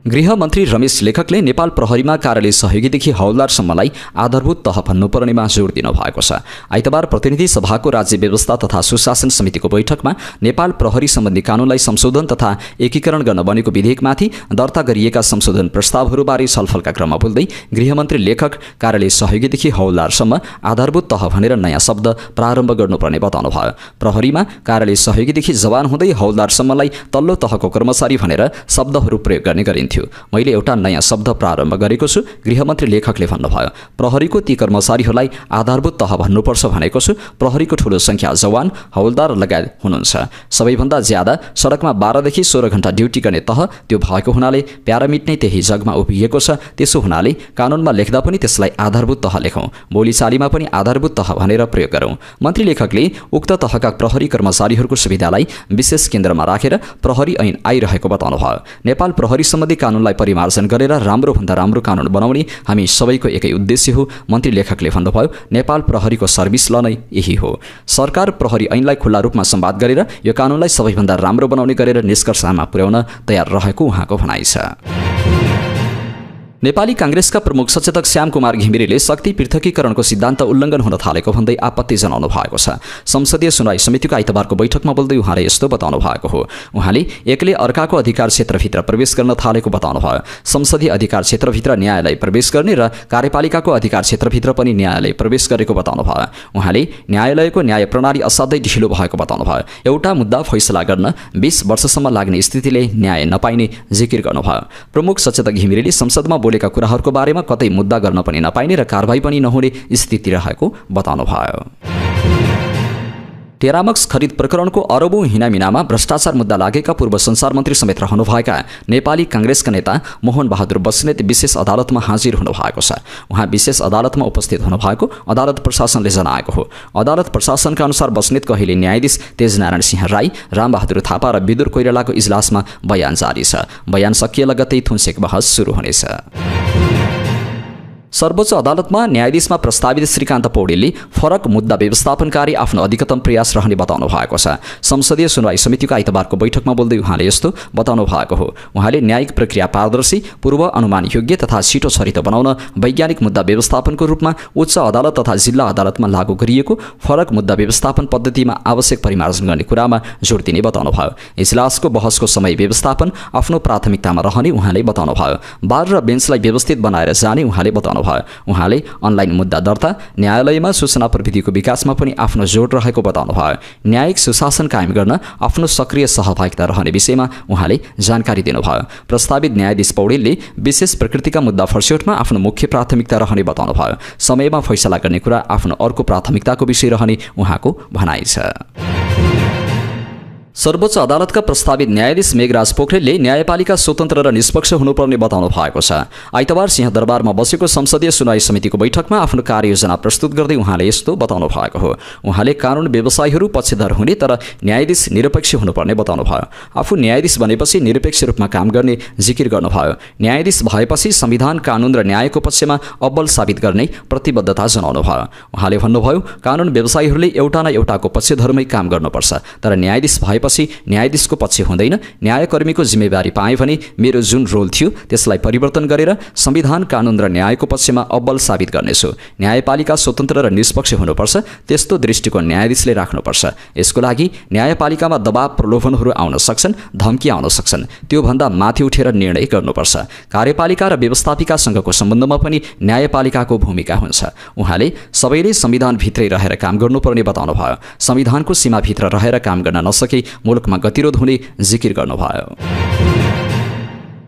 गृहमन्त्री रमेश लेखकले नेपाल प्रहरीमा कार्यालय सहयोगीदेखि हौलदारसम्मलाई आधारभूत तह भन्नुपर्नेमा जोड दिनुभएको छ। आइतबार प्रतिनिधि सभाको राज्य व्यवस्था तथा सुशासन समितिको बैठकमा नेपाल प्रहरी सम्बन्धी कानूनलाई संशोधन तथा एकीकरण गर्न बनेको विधेयकमाथि दर्ता गरिएका संशोधन प्रस्तावहरूबारे छलफलका क्रममा बोल्दै गृहमन्त्री लेखक कार्यालय सहयोगीदेखि हौलदारसम्म आधारभूत तह भनेर नयाँ शब्द प्रारम्भ गर्नुपर्ने बताउनुभयो। प्रहरीमा कार्यालय सहयोगीदेखि जवान हुँदै हौलदारसम्मलाई तल्लो तहको कर्मचारी भनेर शब्दहरू प्रयोग गर्ने गरिन्थ्यो। मैले एउटा नयाँ शब्द प्रारम्भ गरेको छु। गृहमन्त्री लेखकले भन्नुभयो, प्रहरीको ती कर्मचारीहरूलाई आधारभूत तह भन्नुपर्छ भनेको छु। प्रहरीको ठूलो संख्या जवान, हौलदार लगायत हुनुहुन्छ। सबैभन्दा ज्यादा सडकमा 12 देखि 16 घण्टा ड्युटी गर्ने तह त्यो भएको हुनाले प्यारामिट नै त्यही जगमा उभिएको छ। त्यसो हुनाले कानूनमा लेख्दा पनि त्यसलाई आधारभूत तह लेखौँ, बोलीचालीमा पनि आधारभूत तह भनेर प्रयोग गरौँ। मन्त्री लेखकले उक्त तहका प्रहरी कर्मचारीहरूको सुविधालाई विशेष केन्द्रमा राखेर प्रहरी ऐन आइरहेको बताउनुभयो। नेपाल प्रहरी सम्बन्धी कानूनलाई परिमार्जन गरेर राम्रोभन्दा राम्रो कानून बनाउने हामी सबैको एकै उद्देश्य हो। मन्त्री लेखकले भन्नुभयो, नेपाल प्रहरीको सर्भिस ल नै यही हो। सरकार प्रहरी ऐनलाई खुल्ला रूपमा सम्वाद गरेर यो कानूनलाई सबैभन्दा राम्रो बनाउने गरेर निष्कर्षमा पुर्याउन तयार रहेको उहाँको भनाइ छ। नेपाली कांग्रेसका प्रमुख सचेतक श्याम कुमार घिमिरेले शक्ति पृथकीकरणको सिद्धान्त उल्लङ्घन हुन थालेको भन्दै आपत्ति जनाउनु भएको छ। संसदीय सुनवाई समितिको आइतबारको बैठकमा बोल्दै उहाँले यस्तो बताउनु भएको हो। उहाँले एकले अर्काको अधिकार क्षेत्रभित्र प्रवेश गर्न थालेको बताउनु भयो। संसदीय अधिकार क्षेत्रभित्र न्यायालय प्रवेश गर्ने र कार्यपालिकाको अधिकार क्षेत्रभित्र पनि न्यायालय प्रवेश गरेको बताउनु भयो। उहाँले न्यायालयको न्याय प्रणाली असाध्यै ढिलो भएको बताउनु भयो। एउटा मुद्दा फैसला गर्न 20 वर्षसम्म लाग्ने स्थितिले न्याय नपाइने जिकिर गर्नुभयो। प्रमुख सचेतक घिमिरेले संसदमा बोलेका कुराहरूको बारेमा कतै मुद्दा गर्न पनि नपाइने र कारबाही पनि नहुने स्थिति रहेको बताउनुभयो। टेरामक्स खरिद प्रकरणको अरबौं हिनामिनामा भ्रष्टाचार मुद्दा लागेका पूर्व संसार मन्त्री समेत रहनुभएका नेपाली कांग्रेसका नेता मोहन बहादुर बस्नेत विशेष अदालतमा हाजिर हुनुभएको छ। उहाँ विशेष अदालतमा उपस्थित हुनुभएको अदालत प्रशासनले जनाएको हो। अदालत प्रशासनका अनुसार बस्नेतको अहिले न्यायाधीश तेजनारायण सिंह राई, रामबहादुर थापा र विदुर कोइरालाको इजलासमा बयान जारी छ। बयान सकिए लगत्तै थुन्सेक बहस सुरु हुनेछ। सर्वोच्च अदालतमा न्यायाधीशमा प्रस्तावित श्रीकान्त पौडेलले फरक मुद्दा व्यवस्थापनकारी आफ्नो अधिकतम प्रयास रहने बताउनु भएको छ। संसदीय सुनवाई समितिको आइतबारको बैठकमा बोल्दै उहाँले यस्तो बताउनु भएको हो। उहाँले न्यायिक प्रक्रिया पारदर्शी, पूर्व अनुमान योग्य तथा छिटो छरितो बनाउन वैज्ञानिक मुद्दा व्यवस्थापनको रूपमा उच्च अदालत तथा जिल्ला अदालतमा लागू गरिएको फरक मुद्दा व्यवस्थापन पद्धतिमा आवश्यक परिमार्जन गर्ने कुरामा जोड दिने बताउनुभयो। इजलासको बहसको समय व्यवस्थापन आफ्नो प्राथमिकतामा रहने उहाँले बताउनुभयो। बार र बेन्चलाई व्यवस्थित बनाएर जाने उहाँले बताउनु। उहाँले अनलाइन मुद्दा दर्ता, न्यायालयमा सूचना प्रविधिको विकासमा पनि आफ्नो जोड रहेको बताउनुभयो। न्यायिक सुशासन कायम गर्न आफ्नो सक्रिय सहभागिता रहने विषयमा उहाँले जानकारी दिनुभयो। प्रस्तावित न्यायाधीश पौडेलले विशेष प्रकृतिका मुद्दा फर्स्योटमा आफ्नो मुख्य प्राथमिकता रहने बताउनुभयो। समयमा फैसला गर्ने कुरा आफ्नो अर्को प्राथमिकताको विषय रहने उहाँको भनाइ छ। सर्वोच्च अदालतका प्रस्तावित न्यायाधीश मेघराज पोखरेलले न्यायपालिका स्वतन्त्र र निष्पक्ष हुनुपर्ने बताउनु भएको छ। आइतबार सिंहदरबारमा बसेको संसदीय सुनवाई समितिको बैठकमा आफ्नो कार्ययोजना प्रस्तुत गर्दै उहाँले यस्तो बताउनु भएको हो। उहाँले कानुन व्यवसायीहरू पक्षधर हुने तर न्यायाधीश निरपेक्ष हुनुपर्ने बताउनुभयो। आफू न्यायाधीश बनेपछि निरपेक्ष रूपमा काम गर्ने जिकिर गर्नुभयो। न्यायाधीश भएपछि संविधान, कानुन र न्यायको पक्षमा अब्बल साबित गर्ने प्रतिबद्धता जनाउनुभयो। उहाँले भन्नुभयो, कानुन व्यवसायीहरूले एउटा न एउटाको पक्षधरमै काम गर्नुपर्छ, तर न्यायाधीश भएपछि न्यायाधीशको पक्ष हुँदैन, न्यायकर्मीको जिम्मेवारी पाएँ भने मेरो जुन रोल थियो त्यसलाई परिवर्तन गरेर संविधान, कानुन र न्यायको पक्षमा अब्बल साबित गर्नेछु। न्यायपालिका स्वतन्त्र र निष्पक्ष हुनुपर्छ, त्यस्तो दृष्टिकोण न्यायाधीशले राख्नुपर्छ। यसको लागि न्यायपालिकामा दबाव, प्रलोभनहरू आउन सक्छन्, धम्की आउन सक्छन्, त्योभन्दा माथि उठेर निर्णय गर्नुपर्छ। कार्यपालिका र व्यवस्थापिकासँगको सम्बन्धमा पनि न्यायपालिकाको भूमिका हुन्छ। उहाँले सबैले संविधानभित्रै रहेर काम गर्नुपर्ने बताउनुभयो। संविधानको सीमाभित्र रहेर काम गर्न नसके मुलुकमा गतिरोध हुने जिकिर गर्नुभयो।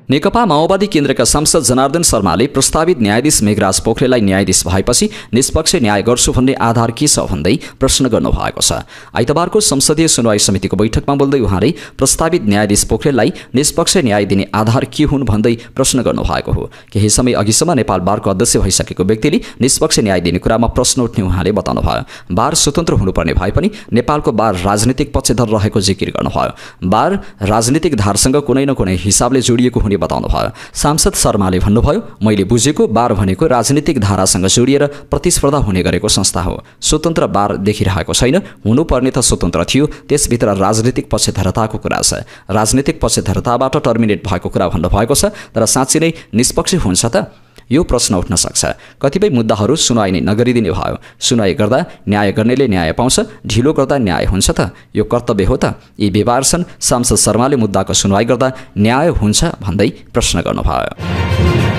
नेकपा माओवादी केन्द्रका सांसद जनार्दन शर्माले प्रस्तावित न्यायाधीश मेघराज पोखरेललाई न्यायाधीश भएपछि निष्पक्ष न्याय गर्छु भन्ने आधार के छ भन्दै प्रश्न गर्नुभएको छ। आइतबारको संसदीय सुनवाई समितिको बैठकमा बोल्दै उहाँले प्रस्तावित न्यायाधीश पोखरेललाई निष्पक्ष न्याय दिने आधार के हुन् भन्दै प्रश्न गर्नुभएको हो। केही समय अघिसम्म नेपाल बारको अध्यक्ष भइसकेको व्यक्तिले निष्पक्ष न्याय दिने कुरामा प्रश्न उठ्ने उहाँले बताउनुभयो। बार स्वतन्त्र हुनुपर्ने भए पनि नेपालको बार राजनीतिक पक्षधर रहेको जिकिर गर्नुभयो। बार राजनीतिक धारसँग कुनै न कुनै हिसाबले जोडिएको हुने बताउनुभयो। सांसद शर्माले भन्नुभयो, मैले बुझेको बार भनेको राजनीतिक धारासँग जोडिएर प्रतिस्पर्धा हुने गरेको संस्था हो। स्वतन्त्र बार देखिरहेको छैन, हुनुपर्ने त स्वतन्त्र थियो, त्यसभित्र राजनीतिक पक्षधरताको कुरा छ। राजनीतिक पक्षधरताबाट टर्मिनेट भएको कुरा भन्नुभएको छ, तर साँच्चै नै निष्पक्ष हुन्छ त? यो प्रश्न उठ्न सक्छ। कतिपय मुद्दाहरू सुनवाई नै नगरिदिने भयो। सुनवाई गर्दा न्याय गर्नेले न्याय पाउँछ, ढिलो गर्दा न्याय हुन्छ त? यो कर्तव्य हो त? यी व्यवहार छन्। सांसद शर्माले मुद्दाको सुनवाई गर्दा न्याय हुन्छ भन्दै प्रश्न गर्नुभयो।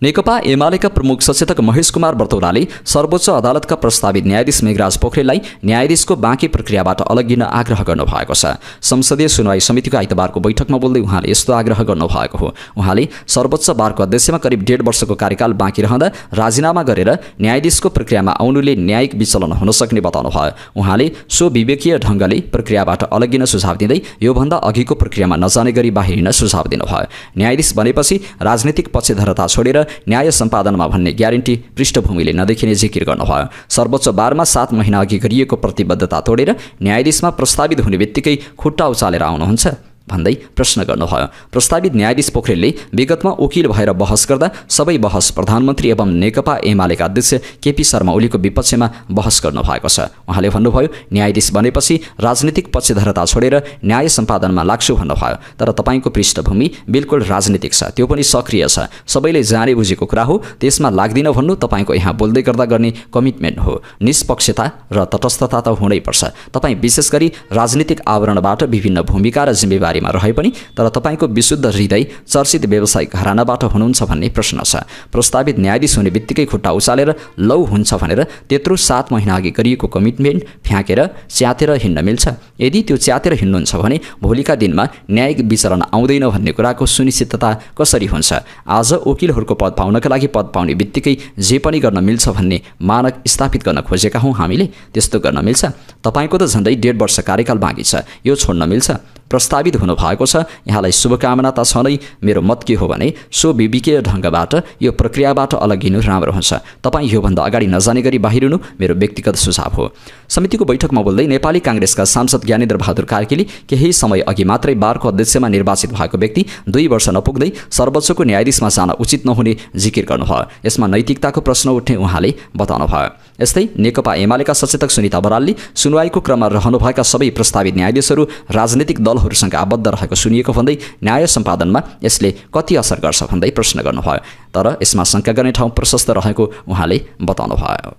नेकपा एमालेका प्रमुख सचेतक महेश कुमार बर्तौलाले सर्वोच्च अदालतका प्रस्तावित न्यायाधीश मेघराज पोखरेललाई न्यायाधीशको बाँकी प्रक्रियाबाट अलगिन आग्रह गर्नुभएको छ। संसदीय सुनवाई समितिको आइतबारको बैठकमा बोल्दै उहाँले यस्तो आग्रह गर्नुभएको हो। उहाँले सर्वोच्च बारको अध्यक्षमा करिब 1.5 वर्षको कार्यकाल बाँकी रहँदा राजीनामा गरेर न्यायाधीशको प्रक्रियामा आउनुले न्यायिक विचलन हुन सक्ने बताउनुभयो। उहाँले सो विवेकीय ढङ्गले प्रक्रियाबाट अलगिन सुझाव दिँदै योभन्दा अघिको प्रक्रियामा नजाने गरी बाहिरिन सुझाव दिनुभयो। न्यायाधीश बनेपछि राजनीतिक पक्षधरता छोडेर न्याय सम्पादनमा भन्ने ग्यारेन्टी पृष्ठभूमिले नदेखिने जिकिर गर्नुभयो। सर्वोच्च बारमा 7 महिना अघि गरिएको प्रतिबद्धता तोडेर न्यायाधीशमा प्रस्तावित हुने बित्तिकै खुट्टा उचालेर आउनुहुन्छ भन्दै प्रश्न गर्नुभयो। प्रस्तावित न्यायाधीश पोखरेलले विगतमा वकिल भएर बहस गर्दा सबै बहस प्रधानमन्त्री एवं नेकपा एमालेका अध्यक्ष केपी शर्मा ओलीको विपक्षमा बहस गर्नुभएको छ। उहाँले भन्नुभयो, न्यायाधीश बनेपछि राजनीतिक पक्षधरता छोडेर न्याय सम्पादनमा लाग्छु भन्नुभयो। तर तपाईँको पृष्ठभूमि बिल्कुल राजनीतिक छ, त्यो पनि सक्रिय छ, सबैले जाने बुझेको कुरा हो, त्यसमा लाग्दिन भन्नु तपाईँको यहाँ बोल्दै गर्दा गर्ने कमिटमेन्ट हो। निष्पक्षता र तटस्थता त हुनैपर्छ। तपाईँ विशेष गरी राजनीतिक आवरणबाट विभिन्न भूमिका र जिम्मेवारी रहे पनि तर तपाईँको विशुद्ध हृदय चर्चित व्यावसायिक घरानाबाट हुनुहुन्छ भन्ने प्रश्न छ। प्रस्तावित न्यायाधीश हुने बित्तिकै खुट्टा उचालेर लौ हुन्छ भनेर त्यत्रो 7 महिना अघि गरिएको कमिटमेन्ट फ्याँकेर च्यातेर हिँड्न मिल्छ? यदि त्यो च्यातेर हिँड्नुहुन्छ भने भोलिका दिनमा न्यायिक विचरण आउँदैन भन्ने कुराको सुनिश्चितता कसरी हुन्छ? आज वकिलहरूको पद पाउनका लागि पद पाउने बित्तिकै जे पनि गर्न मिल्छ भन्ने मानक स्थापित गर्न खोजेका हौँ हामीले। त्यस्तो गर्न मिल्छ? तपाईँको त झन्डै 1.5 वर्ष कार्यकाल बाँकी छ, यो छोड्न मिल्छ? प्रस्तावित हुनुभएको छ, यहाँलाई शुभकामना त छ नै। मेरो मत के हो भने सो विवेकीय ढङ्गबाट यो प्रक्रियाबाट अलगिनु राम्रो हुन्छ। तपाईँ योभन्दा अगाडि नजाने गरी बाहिरिनु मेरो व्यक्तिगत सुझाव हो। समितिको बैठकमा बोल्दै नेपाली काङ्ग्रेसका सांसद ज्ञानेन्द्र बहादुर कार्कीले केही समय अघि मात्रै बारको अध्यक्षमा निर्वाचित भएको व्यक्ति 2 वर्ष नपुग्दै सर्वोच्चको न्यायाधीशमा जान उचित नहुने जिकिर गर्नुभयो। यसमा नैतिकताको प्रश्न उठ्ने उहाँले बताउनुभयो। यस्तै नेकपा एमालेका सचेतक सुनिता बरालले सुनवाईको क्रममा रहनुभएका सबै प्रस्तावित न्यायाधीशहरू राजनीतिक दलहरूसँग आबद्ध रहेको सुनिएको भन्दै न्याय सम्पादनमा यसले कति असर गर्छ भन्दै प्रश्न गर्नुभयो। तर यसमा शङ्का गर्ने ठाउँ प्रशस्त रहेको उहाँले बताउनुभयो।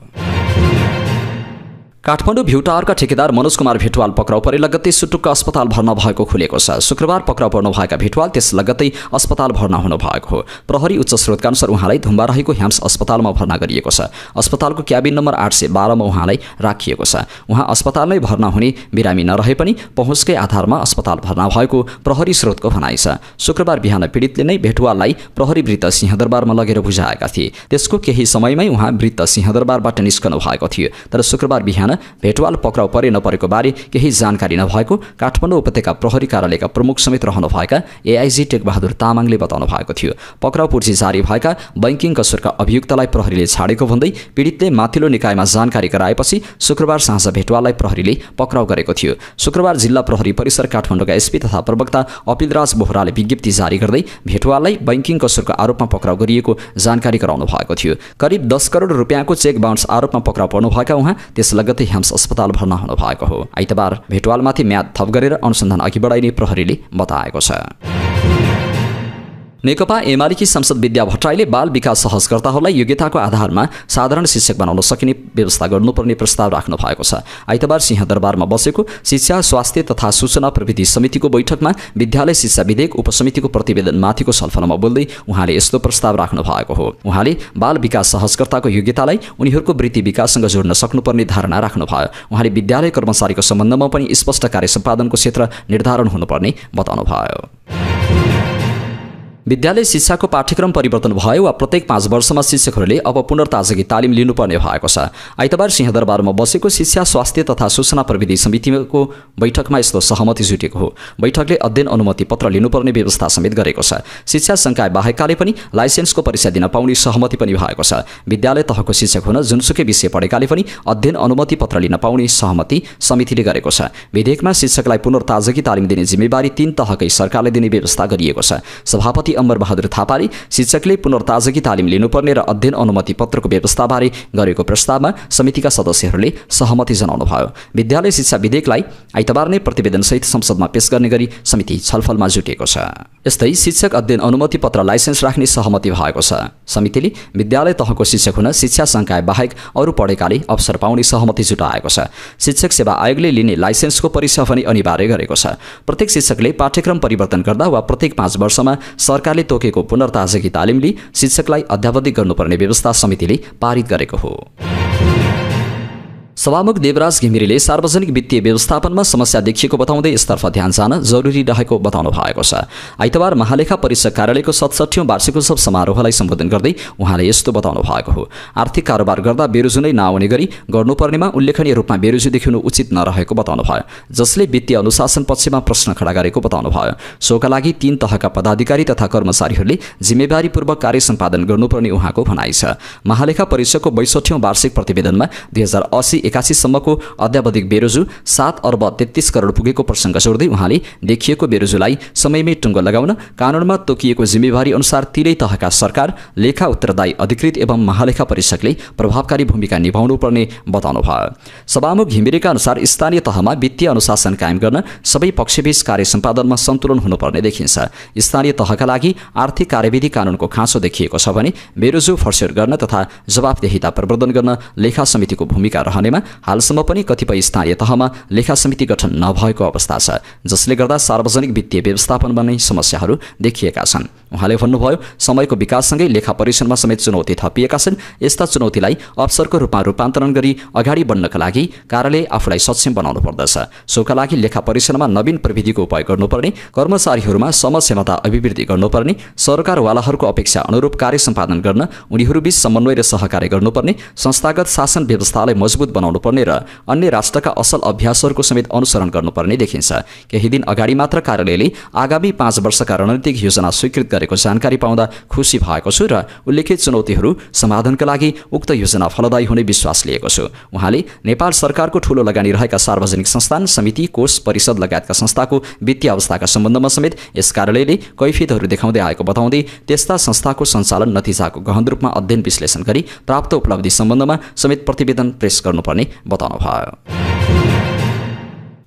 काठमाडौँ भ्यूटावरका ठेकेदार मनोज कुमार भेटवाल पक्राउ परे लगत्तै सुटुक्क अस्पताल भर्ना भएको खुलेको छ। शुक्रबार पक्राउ पर्नुभएका भेटवाल त्यस लगत्तै अस्पताल भर्ना हुनुभएको हो। प्रहरी उच्च स्रोतका अनुसार उहाँलाई धुम्बा रहेको ह्याम्स अस्पतालमा भर्ना गरिएको छ। अस्पतालको क्याबिन नम्बर 812 मा उहाँलाई राखिएको छ। उहाँ अस्पतालमै भर्ना हुने बिरामी नरहे पनि पहुँचकै आधारमा अस्पताल भर्ना भएको प्रहरी स्रोतको भनाइ छ। शुक्रबार बिहान पीडितले नै भेटवाललाई प्रहरी वृत्त सिंहदरबारमा लगेर बुझाएका थिए। त्यसको केही समयमै उहाँ वृत्त सिंहदरबारबाट निस्कनु भएको थियो। तर शुक्रबार बिहान भेटवाल पक्राउ परे नपरेको बारे केही जानकारी नभएको काठमाडौँ उपत्यका प्रहरी कार्यालयका प्रमुख समेत रहनुभएका एआइजी टेकबहादुर तामाङले बताउनु भएको थियो। पक्राउ पूर्जी जारी भएका बैंकिङ कसुरका अभियुक्तलाई प्रहरीले छाडेको भन्दै पीडितले माथिल्लो निकायमा जानकारी गराएपछि शुक्रबार साँझ भेटवाललाई प्रहरीले पक्राउ गरेको थियो। शुक्रबार जिल्ला प्रहरी परिसर काठमाडौँका एसपी तथा प्रवक्ता अपिलराज बोहराले विज्ञप्ति जारी गर्दै भेटवाललाई बैंकिङ कसुरको आरोपमा पक्राउ गरिएको जानकारी गराउनु भएको थियो। करिब 10 करोड रुपियाँको चेक बााउन्स आरोपमा पक्राउ पर्नुभएका उहाँ त्यस लगत्तै चलते ह्याम्स अस्पताल भर्ना हुनु भएको हो। आइतबार भेटवालमाथि म्याद थप गरेर अनुसन्धान अघि बढाइने प्रहरीले बताएको छ। नेकपा एमालेकी सांसद विद्या भट्टराईले बाल विकास सहजकर्ताहरूलाई योग्यताको आधारमा साधारण शिक्षक बनाउन सकिने व्यवस्था गर्नुपर्ने प्रस्ताव राख्नु भएको छ। आइतबार सिंहदरबारमा बसेको शिक्षा स्वास्थ्य तथा सूचना प्रविधि समितिको बैठकमा विद्यालय शिक्षा विधेयक उपसमितिको प्रतिवेदनमाथिको छलफलमा बोल्दै उहाँले यस्तो प्रस्ताव राख्नु भएको हो। उहाँले बाल विकास सहजकर्ताको योग्यतालाई उनीहरूको वृत्ति विकाससँग जोड्न सक्नुपर्ने धारणा राख्नुभयो। उहाँले विद्यालय कर्मचारीको सम्बन्धमा पनि स्पष्ट कार्य सम्पादनको क्षेत्र निर्धारण हुनुपर्ने बताउनुभयो। विद्यालय शिक्षाको पाठ्यक्रम परिवर्तन भयो वा प्रत्येक 5 वर्षमा शिक्षकहरूले अब पुनर्ताजगी तालिम लिनुपर्ने भएको छ। आइतबार सिंहदरबारमा बसेको शिक्षा स्वास्थ्य तथा सूचना प्रविधि समितिको बैठकमा यस्तो सहमति जुटेको हो। बैठकले अध्ययन अनुमति पत्र लिनुपर्ने व्यवस्था समेत गरेको छ। शिक्षा संकाय बाहेकले पनि लाइसेन्सको परीक्षा दिन पाउने सहमति पनि भएको छ। विद्यालय तहको शिक्षक हुन जुनसुकै विषय पढेकाले पनि अध्ययन अनुमति पत्र लिन पाउने सहमति समितिले गरेको छ। विधेयकमा शिक्षकलाई पुनर्ताजगी तालिम दिने जिम्मेवारी 3 तहकै सरकारले दिने व्यवस्था गरिएको छ। सभापति अमर बहादुर थापाले शिक्षकले पुनर्ताजगी तालिम लिनुपर्ने र अध्ययन अनुमति पत्रको व्यवस्थाबारे गरेको प्रस्तावमा समितिका सदस्यहरूले सहमति जनाउनुभयो। विद्यालय शिक्षा विधेयकलाई आइतबार नै प्रतिवेदनसहित संसदमा पेश गर्ने गरी समिति छलफलमा जुटेको छ। यस्तै शिक्षक अध्ययन अनुमति पत्र लाइसेन्स राख्ने सहमति भएको छ। समितिले विद्यालय तहको शिक्षक हुन शिक्षा संकाय बाहेक अरू पढेकाले अवसर पाउने सहमति जुटाएको छ। शिक्षक सेवा आयोगले लिने लाइसेन्सको परीक्षा पनि अनिवार्य गरेको छ। प्रत्येक शिक्षकले पाठ्यक्रम परिवर्तन गर्दा वा प्रत्येक 5 वर्षमा सरकारले तोकेको पुनर्ताजगी तालिमले शिक्षकलाई अध्यावधिक गर्नुपर्ने व्यवस्था समितिले पारित गरेको हो। सभामुख देवराज घिमिरेले सार्वजनिक वित्तीय व्यवस्थापनमा समस्या देखिएको बताउँदै यसतर्फ ध्यान जान जरुरी रहेको बताउनु भएको छ। आइतबार महालेखा परीक्षक कार्यालयको 67औं वार्षिकोत्सव समारोहलाई सम्बोधन गर्दै उहाँले यस्तो बताउनु भएको हो। आर्थिक कारोबार गर्दा बेरोजु नै नआउने गरी गर्नुपर्नेमा उल्लेखनीय रूपमा बेरोजु देखिनु उचित नरहेको बताउनु भयो, जसले वित्तीय अनुशासन पक्षमा प्रश्न खडा गरेको बताउनु भयो। सोका लागि 3 तहका पदाधिकारी तथा कर्मचारीहरूले जिम्मेवारीपूर्वक कार्य सम्पादन गर्नुपर्ने उहाँको भनाइ छ। महालेखा परीक्षकको 62औं वार्षिक प्रतिवेदनमा 2080-81 सम्मको अध्यावधिक बेरोजु 7 अर्ब 33 करोड पुगेको प्रसङ्ग जोड्दै उहाँले देखिएको बेरोजुलाई समयमै टुङ्गो लगाउन कानूनमा तोकिएको जिम्मेवारी अनुसार तीनै तहका सरकार, लेखा उत्तरदायी अधिकृत एवं महालेखा परीक्षकले प्रभावकारी भूमिका निभाउनु पर्ने बताउनु भयो। सभामुख घिमिरेका अनुसार स्थानीय तहमा वित्तीय अनुशासन कायम गर्न सबै पक्षबीच कार्य सम्पादनमा सन्तुलन हुनुपर्ने देखिन्छ। स्थानीय तहका लागि आर्थिक कार्यविधि कानूनको खाँचो देखिएको छ भने बेरोजु फर्स्योर गर्न तथा जवाफदेहिता प्रवर्धन गर्न लेखा समितिको भूमिका रहनेमा हालसम्म पनि कतिपय स्थानीय तहमा लेखा समिति गठन नभएको अवस्था छ, जसले गर्दा सार्वजनिक वित्तीय व्यवस्थापनमा नै समस्याहरू देखिएका छन्। उहाँले भन्नुभयो, समयको विकाससँगै लेखा परिसरमा समेत चुनौती थपिएका छन्। यस्ता चुनौतीलाई अवसरको रूपमा रूपान्तरण गरी अगाडि बढ्नका लागि कार्यालय आफूलाई सक्षम बनाउनु पर्दछ। सोका लागि लेखा परिसरमा नवीन प्रविधिको उपयोग गर्नुपर्ने, कर्मचारीहरूमा समक्षमता अभिवृद्धि गर्नुपर्ने, सरकारवालाहरूको अपेक्षा अनुरूप कार्य सम्पादन गर्न उनीहरूबीच समन्वय र सहकार्य गर्नुपर्ने, संस्थागत शासन व्यवस्थालाई मजबुत बनाउनु पर्ने र अन्य राष्ट्रका असल अभ्यासहरूको समेत अनुसरण गर्नुपर्ने देखिन्छ। केही दिन अगाडि मात्र कार्यालयले आगामी 5 वर्षका रणनीतिक योजना स्वीकृत गरेको जानकारी पाउँदा खुसी भएको छु र उल्लेखित चुनौतीहरू समाधानका लागि उक्त योजना फलदायी हुने विश्वास लिएको छु। उहाँले नेपाल सरकारको ठूलो लगानी रहेका सार्वजनिक संस्थान, समिति, कोष, परिषद लगायतका संस्थाको वित्तीय अवस्थाका सम्बन्धमा समेत यस कार्यालयले कैफियतहरू देखाउँदै आएको बताउँदै त्यस्ता संस्थाको सञ्चालन नतिजाको गहन रूपमा अध्ययन विश्लेषण गरी प्राप्त उपलब्धि सम्बन्धमा समेत प्रतिवेदन पेश गर्नुपर्ने बताउनु भयो।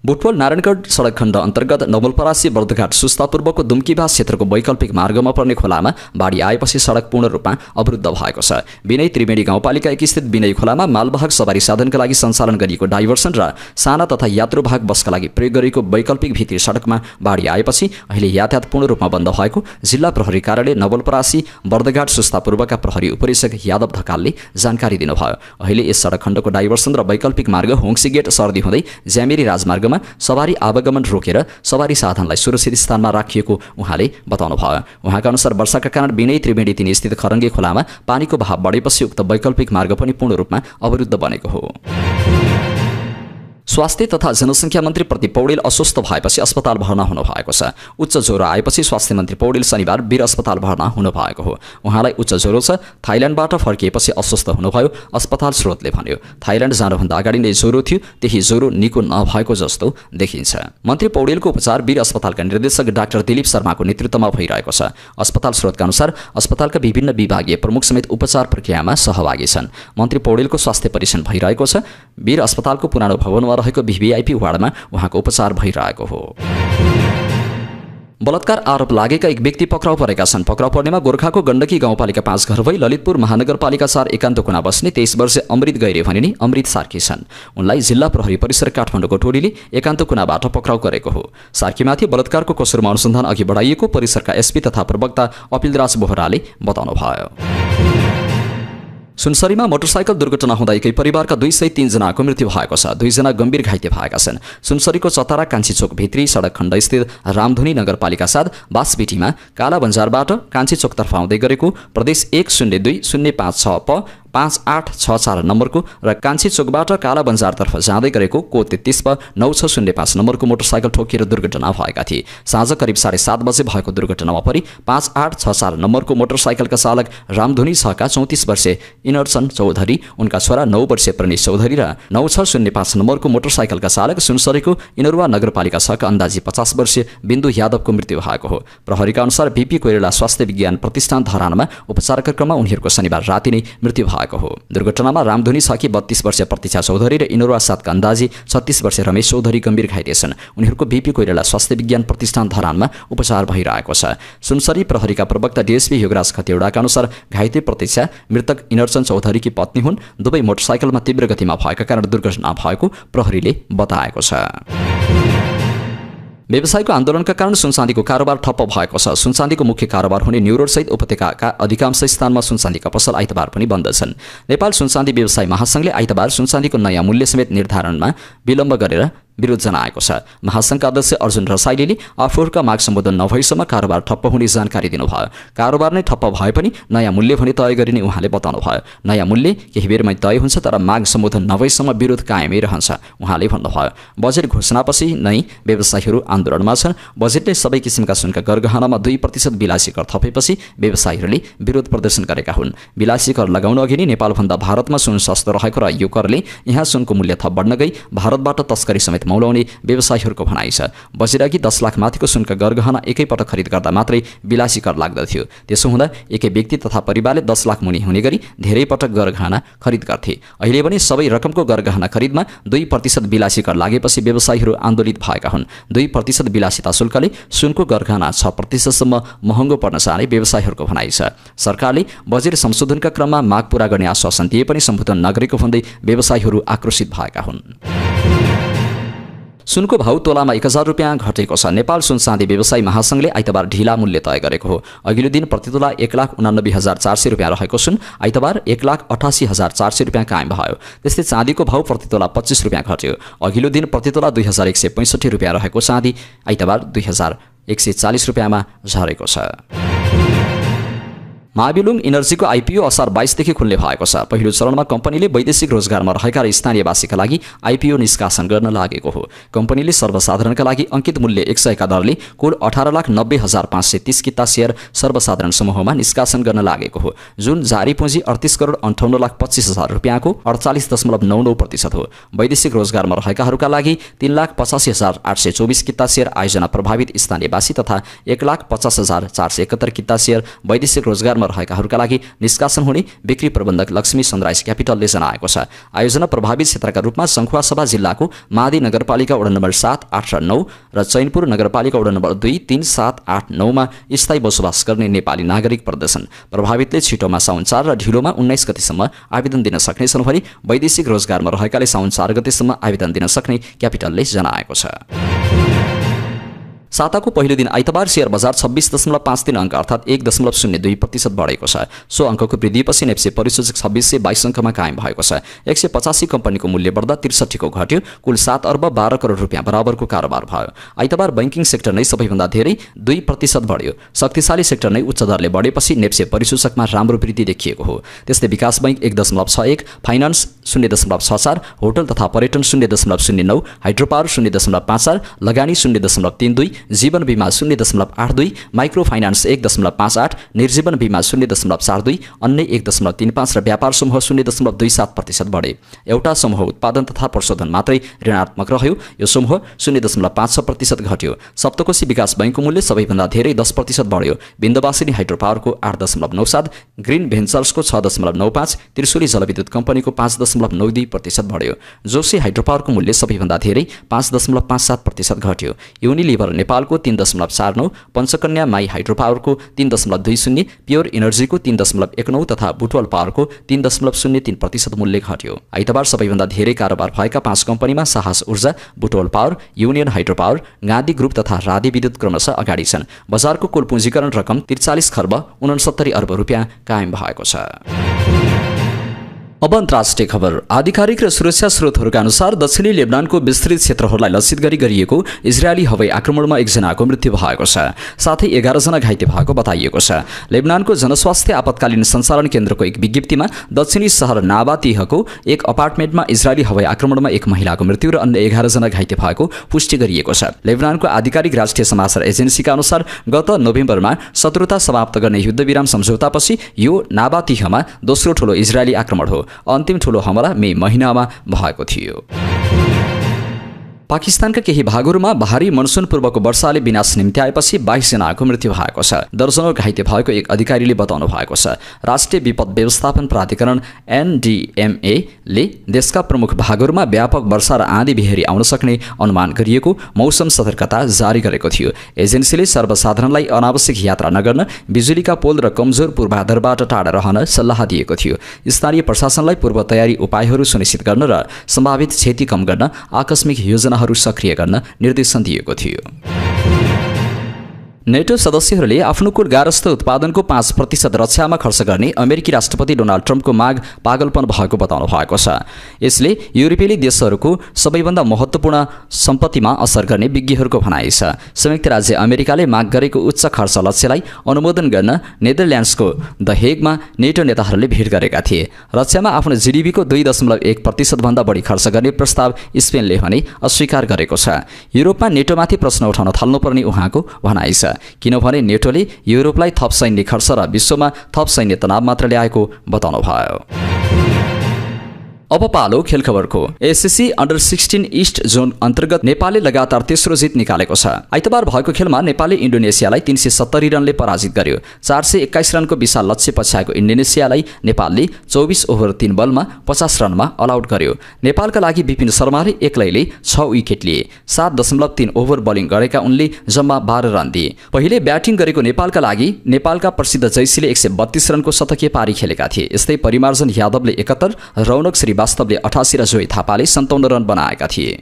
बुटवल नारायणगढ सडक खण्ड अन्तर्गत नवलपरासी बर्दघाट सुस्तापूर्वको दुम्कीबास क्षेत्रको वैकल्पिक मार्गमा पर्ने खोलामा बाढी आएपछि सडक पूर्ण रूपमा अवरुद्ध भएको छ। विनय त्रिवेणी गाउँपालिका 1 स्थित विनय खोलामा मालवाहक सवारी साधनका लागि सञ्चालन गरिएको डाइभर्सन र साना तथा यात्रुवाहक बसका लागि प्रयोग गरिएको वैकल्पिक भित्री सडकमा बाढी आएपछि अहिले यातायात पूर्ण रूपमा बन्द भएको जिल्ला प्रहरी कार्यालय नवलपरासी बर्दघाट सुस्तापूर्वका प्रहरी उपरीक्षक यादव ढकालले जानकारी दिनुभयो। अहिले यस सडक खण्डको डाइभर्सन र वैकल्पिक मार्ग होङ्सी गेट सर्दी हुँदै ज्यामेरी राजमार्गमा सवारी आवागमन रोकेर सवारी साधनलाई सुरक्षित स्थानमा राखिएको उहाँले बताउनु भयो। उहाँका अनुसार वर्षाका कारण विनय त्रिवेणी 3 स्थित खरङ्गे खोलामा पानीको बहाव बढेपछि उक्त वैकल्पिक मार्ग पनि पूर्ण रूपमा अवरुद्ध बनेको हो। स्वास्थ्य तथा जनसङ्ख्या मन्त्री प्रदीप पौडेल अस्वस्थ भएपछि अस्पताल भर्ना हुनु भएको छ। उच्च ज्वरो आएपछि स्वास्थ्य मन्त्री पौडेल शनिबार वीर अस्पताल भर्ना हुनु भएको हो। उहाँलाई उच्च ज्वरो छ। थाइल्यान्डबाट फर्किएपछि अस्वस्थ हुनुभयो, अस्पताल स्रोतले भन्यो। थाइल्यान्ड जानुभन्दा अगाडि नै ज्वरो थियो, त्यही ज्वरो निको नभएको जस्तो देखिन्छ। मन्त्री पौडेलको उपचार वीर अस्पतालका निर्देशक डाक्टर दिलीप शर्माको नेतृत्वमा भइरहेको छ। अस्पताल स्रोतका अनुसार अस्पतालका विभिन्न विभागीय प्रमुख समेत उपचार प्रक्रियामा सहभागी छन्। मन्त्री पौडेलको स्वास्थ्य परीक्षण भइरहेको छ। वीर अस्पतालको पुरानो भवनमा रहेको भिभिआइपी वार्डमा उहाँको उपचार भइरहेको हो। बलात्कार आरोप लागेका एक व्यक्ति पक्राउ परेका छन्। पक्राउ पर्नेमा गोर्खाको गण्डकी गाउँपालिका 5 घर भई ललितपुर महानगरपालिका 4 एकान्तकुना बस्ने 23 वर्षीय अमृत गैरे भनिने अमृत सार्की छन्। उनलाई जिल्ला प्रहरी परिसर काठमाडौँको टोलीले एकान्तकुनाबाट पक्राउ गरेको हो। सार्कीमाथि बलात्कारको कसुरमा अनुसन्धान अघि बढाइएको परिसरका एसपी तथा प्रवक्ता अपिलराज बोहराले बताउनुभयो। सुनसरीमा मोटरसाइकल दुर्घटना हुँदा एकै परिवारका 203 जनाको मृत्यु भएको छ। 2 जना गम्भीर घाइते भएका छन्। सुनसरीको चतरा कान्छीचोक भित्री सडक खण्ड स्थित रामधुनी नगरपालिका 7 बासबिटीमा काला बन्जारबाट कान्छीचोकतर्फ आउँदै गरेको प्रदेश 102056 प 5864 नम्बरको र कान्छी चोकबाट काला बन्जारतर्फ जाँदै गरेको कोड 33 प 9605 नम्बरको मोटरसाइकल ठोकिएर दुर्घटना भएका थिए। साँझ करिब 7:30 बजे भएको दुर्घटनामा परि 5864 नम्बरको मोटरसाइकलका चालक रामधुनी 6 का 34 वर्षीय इनर्सन चौधरी, उनका छोरा 9 वर्षीय प्रणेश चौधरी र 9605 नम्बरको मोटरसाइकलका चालक सुनसरीको इनरुवा नगरपालिका 6 का अन्दाजी 50 वर्षीय बिन्दु यादवको मृत्यु भएको हो। प्रहरीका अनुसार बीपी कोइराला स्वास्थ्य विज्ञान प्रतिष्ठान धरानमा उपचारका क्रममा उनीहरूको शनिबार राति नै मृत्यु भएको हो। दुर्घटनामा रामधुनी 6 की 32 वर्षीय प्रतीक्षा चौधरी र इनरुवा 7 का अन्दाजी 36 वर्षीय रमेश चौधरी गम्भीर घाइते छन्। उनीहरूको बीपी कोइराला स्वास्थ्य विज्ञान प्रतिष्ठान धरानमा उपचार भइरहेको छ। सुनसरी प्रहरीका प्रवक्ता डीएसपी युगराज खतिवडाका अनुसार घाइते प्रतीक्षा मृतक इनर्सन चौधरीकी पत्नी हुन्। दुवै मोटरसाइकलमा तीव्र गतिमा भएका कारण दुर्घटना भएको प्रहरीले बताएको छ। व्यवसायको आन्दोलनका कारण सुनचाँदीको कारोबार ठप्प भएको छ। सुनचाँदीको मुख्य कारोबार हुने न्युरोड सहित उपत्यकाका अधिकांश स्थानमा सुनचाँदीका पसल आइतबार पनि बन्द छन्। नेपाल सुनचाँदी व्यवसाय महासंघले आइतबार सुनचाँदीको नयाँ मूल्य समेत निर्धारणमा विलम्ब गरेर विरोध जनाएको छ। महासंघका अध्यक्ष अर्जुन रसाइलीले आफूहरूका माग सम्बोधन नभएसम्म कारोबार ठप्प हुने जानकारी दिनुभयो। कारोबार नै ठप्प भए पनि नयाँ मूल्य भने तय गरिने उहाँले बताउनुभयो। नयाँ मूल्य केही बेरमै तय हुन्छ, तर माग सम्बोधन नभएसम्म विरोध कायमै रहन्छ उहाँले भन्नुभयो। बजेट घोषणापछि नै व्यवसायीहरू आन्दोलनमा छन्। बजेटले सबै किसिमका सुनका गरगहनामा 2% विलासी कर थपेपछि व्यवसायीहरूले विरोध प्रदर्शन गरेका हुन्। विलासी कर लगाउन अघि नै नेपालभन्दा भारतमा सुन सस्तो रहेको र यो करले यहाँ सुनको मूल्य थप बढ्न गई भारतबाट तस्करी समेत मौलाउने व्यवसायीहरूको भनाइ छ। बजेटअघि 10 लाख माथिको सुनका गरगहना एकैपटक खरिद गर्दा मात्रै विलासी कर लाग्दथ्यो। त्यसो हुँदा एकै व्यक्ति तथा परिवारले 10 लाख मुनि हुने गरी धेरै पटक गरगहना खरिद गर्थे। अहिले पनि सबै रकमको गरगहना खरिदमा 2% विलासी कर लागेपछि व्यवसायीहरू आन्दोलित भएका हुन्। 2% विलासिता शुल्कले सुनको गरगहना 6% सम्म महँगो पर्न जाने व्यवसायीहरूको भनाइ छ। सरकारले बजेट संशोधनका क्रममा माग पूरा गर्ने आश्वासन दिए पनि सम्बोधन नगरेको भन्दै व्यवसायीहरू आक्रोशित भएका हुन्। सुनको भाउ तोलामा 1000 रुपियाँ घटेको छ। नेपाल सुन चाँदी व्यवसायी महासंघले आइतबार ढिला मूल्य तय गरेको हो। अघिल्लो दिन प्रतितोला 1,89,400 रुपियाँ रहेको सुन आइतबार 1,88,400 रुपियाँ कायम भयो। त्यस्तै चाँदीको भाउ प्रतितोला 25 रुपियाँ घट्यो। अघिल्लो दिन प्रतितोला 2165 रुपियाँ रहेको चाँदी आइतबार 2140 रुपियाँमा झरेको छ। महाबिलुङ इनर्जीको आइपिओ असार 22 देखि खुल्ने भएको छ। पहिलो चरणमा कम्पनीले वैदेशिक रोजगारमा रहेका र स्थानीयवासीका लागि आइपिओ निष्कासन गर्न लागेको हो। कम्पनीले सर्वसाधारणका लागि अंकित मूल्य 100 का दरले कुल 18,90,530 किता शेयर सर्वसाधारण समूहमा निष्कासन गर्न लागेको हो, जुन जारी पुँजी 38,58,25,000 रुपियाँको 48.99% हो। वैदेशिक रोजगारमा रहेकाहरूका लागि 3,85,824 किता शेयर आयोजना प्रभावित स्थानीयवासी तथा 1,50,471 किता शेयर वैदेशिक रोजगारमा रहेकाहरूका लागि निष्कासन हुने बिक्री प्रबन्धक लक्ष्मी सनराइज क्यापिटलले जनाएको छ। आयोजना प्रभावित क्षेत्रका रूपमा सङ्खुवासभा जिल्लाको मादी नगरपालिका वडा नम्बर 7, 8 र 9 र चैनपुर नगरपालिका वडा नम्बर 2, 3, 7, 8, 9 मा स्थायी बसोबास गर्ने नेपाली नागरिक पर्दछन्। प्रभावितले छिटोमा साउन 4 र ढिलोमा 19 गतेसम्म आवेदन दिन सक्नेछन् भने वैदेशिक रोजगारमा रहेकाले साउन 4 गतेसम्म आवेदन दिन सक्ने क्यापिटलले जनाएको छ। साताको पहिलो दिन आइतबार शेयर बजार 26.53 अङ्क अर्थात् 1.02% बढेको छ। सो अङ्कको वृद्धिपछि नेप्से परिसूचक 2622 अङ्कमा कायम भएको छ। 185 कम्पनीको मूल्य बढ्दा 63 को घट्यो। कुल 7 अर्ब 12 करोड रुपियाँ बराबरको कारोबार भयो। आइतबार बैंकिङ सेक्टर नै सबैभन्दा धेरै 2% बढ्यो। शक्तिशाली सेक्टर नै उच्च दरले बढेपछि नेप्से परिसूचकमा राम्रो वृद्धि देखिएको हो। त्यस्तै विकास बैंक 1.61, फाइनान्स 0.64, होटल तथा पर्यटन 0.09, हाइड्रोपावर 0.54, लगानी 0.32, जीवन बीमा 0.82, माइक्रो फाइनान्स 1.58, निर्जीवन बीमा 0.42, अन्य 1.35 र व्यापार समूह 0.27% बढे। एउटा समूह उत्पादन तथा प्रशोधन मात्रै ऋणात्मक रह्यो। यो समूह 0.56% घट्यो। सप्तकोशी विकास बैंकको मूल्य सबैभन्दा धेरै 10% बढ्यो। बिन्दवासिनी हाइड्रोपावरको 8.97, ग्रीन भेन्चर्सको 6.95, त्रिशुली जलविद्युत कम्पनीको 5.92% बढ्यो। जोशी हाइड्रोपावरको मूल्य सबैभन्दा धेरै 5.57% घट्यो। युनिलिभर नेपालको 3.49, पञ्चकन्या माई हाइड्रोपावरको 3.20, प्योर इनर्जीको 3.19 तथा बुटवल पावरको 3.03% मूल्य घट्यो। आइतबार सबैभन्दा धेरै कारोबार भएका 5 कम्पनीमा साहस ऊर्जा, Butwal power, union hydropower, Gandhi group तथा राधे विद्युत क्रमशः अगाडि छन्। बजारको कुल पुँजीकरण रकम 43 खर्ब 69 अर्ब रुपियाँ कायम भएको छ। अब अन्तर्राष्ट्रिय खबर। आधिकारिक र सुरक्षा स्रोतहरूका अनुसार दक्षिणी लेबनानको विस्तृत क्षेत्रहरूलाई लक्षित गरी गरिएको इजरायली हवाई आक्रमणमा एकजनाको मृत्यु भएको छ, साथै 11 जना घाइते भएको बताइएको छ। लेबनानको जनस्वास्थ्य आपतकालीन सञ्चालन केन्द्रको एक विज्ञप्तिमा दक्षिणी शहर नाबातिहको एक अपार्टमेन्टमा इजरायली हवाई आक्रमणमा एक महिलाको मृत्यु र अन्य 11 जना घाइते भएको पुष्टि गरिएको छ। लेबनानको आधिकारिक राष्ट्रिय समाचार एजेन्सीका अनुसार गत नोभेम्बरमा शत्रुता समाप्त गर्ने युद्धविराम सम्झौतापछि यो नाबातिहमा दोस्रो ठूलो इजरायली आक्रमण हो। अन्तिम ठूलो हमला मे महिनामा भएको थियो। पाकिस्तानका केही भागहरूमा भारी मनसुन पूर्वको वर्षाले विनाश निम्ति आएपछि 22 जनाको मृत्यु भएको छ। दर्जनौं घाइते भएको एक अधिकारीले बताउनु भएको छ। राष्ट्रिय विपद व्यवस्थापन प्राधिकरण NDMA ले देशका प्रमुख भागहरूमा व्यापक वर्षा र आँधी बेहरी आउन सक्ने अनुमान गरिएको मौसम सतर्कता जारी गरेको थियो। एजेन्सीले सर्वसाधारणलाई अनावश्यक यात्रा नगर्न, बिजुलीका पोल र कमजोर पूर्वाधारबाट टाढा रहन सल्लाह दिएको थियो। स्थानीय प्रशासनलाई पूर्व तयारी उपायहरू सुनिश्चित गर्न र सम्भावित क्षति कम गर्न आकस्मिक योजना सक्रिय गर्न निर्देशन दिएको थियो। नेटो सदस्यहरूले आफ्नो कुल गारस्थ उत्पादनको 5% रक्षामा खर्च गर्ने अमेरिकी राष्ट्रपति डोनाल्ड ट्रम्पको माग पागलपन भएको बताउनु भएको छ। यसले युरोपेली देशहरूको सबैभन्दा महत्त्वपूर्ण सम्पत्तिमा असर गर्ने विज्ञहरूको भनाइ छ। संयुक्त राज्य अमेरिकाले माग गरेको उच्च खर्च लक्ष्यलाई अनुमोदन गर्न नेदरल्यान्ड्सको द हेगमा नेटो नेताहरूले भेट गरेका थिए। रक्षामा आफ्नो जीडीपीको 2.1% भन्दा बढी खर्च गर्ने प्रस्ताव स्पेनले भने अस्वीकार गरेको छ। युरोपमा नेटोमाथि प्रश्न उठाउन थाल्नुपर्ने उहाँको भनाइ छ, किनभने नेटोले युरोपलाई थप सैन्य खर्च र विश्वमा थप सैन्य तनाव मात्र ल्याएको बताउनुभयो। अब पालो खेल खबरको। एसएससी अन्डर 16 इस्ट जोन अन्तर्गत नेपालले लगातार तेस्रो जित निकालेको छ। आइतबार भएको खेलमा नेपालले इन्डोनेसियालाई 370 रनले पराजित गर्यो। 421 रनको विशाल लक्ष्य पछ्याएको इन्डोनेसियालाई नेपालले 24 ओभर 3 बलमा 50 रनमा अल आउट गर्यो। नेपालका लागि विपिन शर्माले एक्लैले 6 विकेट लिए। 7.3 ओभर बलिङ गरेका उनले जम्मा 12 रन दिए। पहिले ब्याटिङ गरेको नेपालका लागि नेपालका प्रसिद्ध जैसीले 132 रनको शतकीय पारी खेलेका थिए। यस्तै परिमार्जन यादवले 71, रौनक श्रीवास्तवले 88 र जोई थापाले 57 रन बनाएका थिए।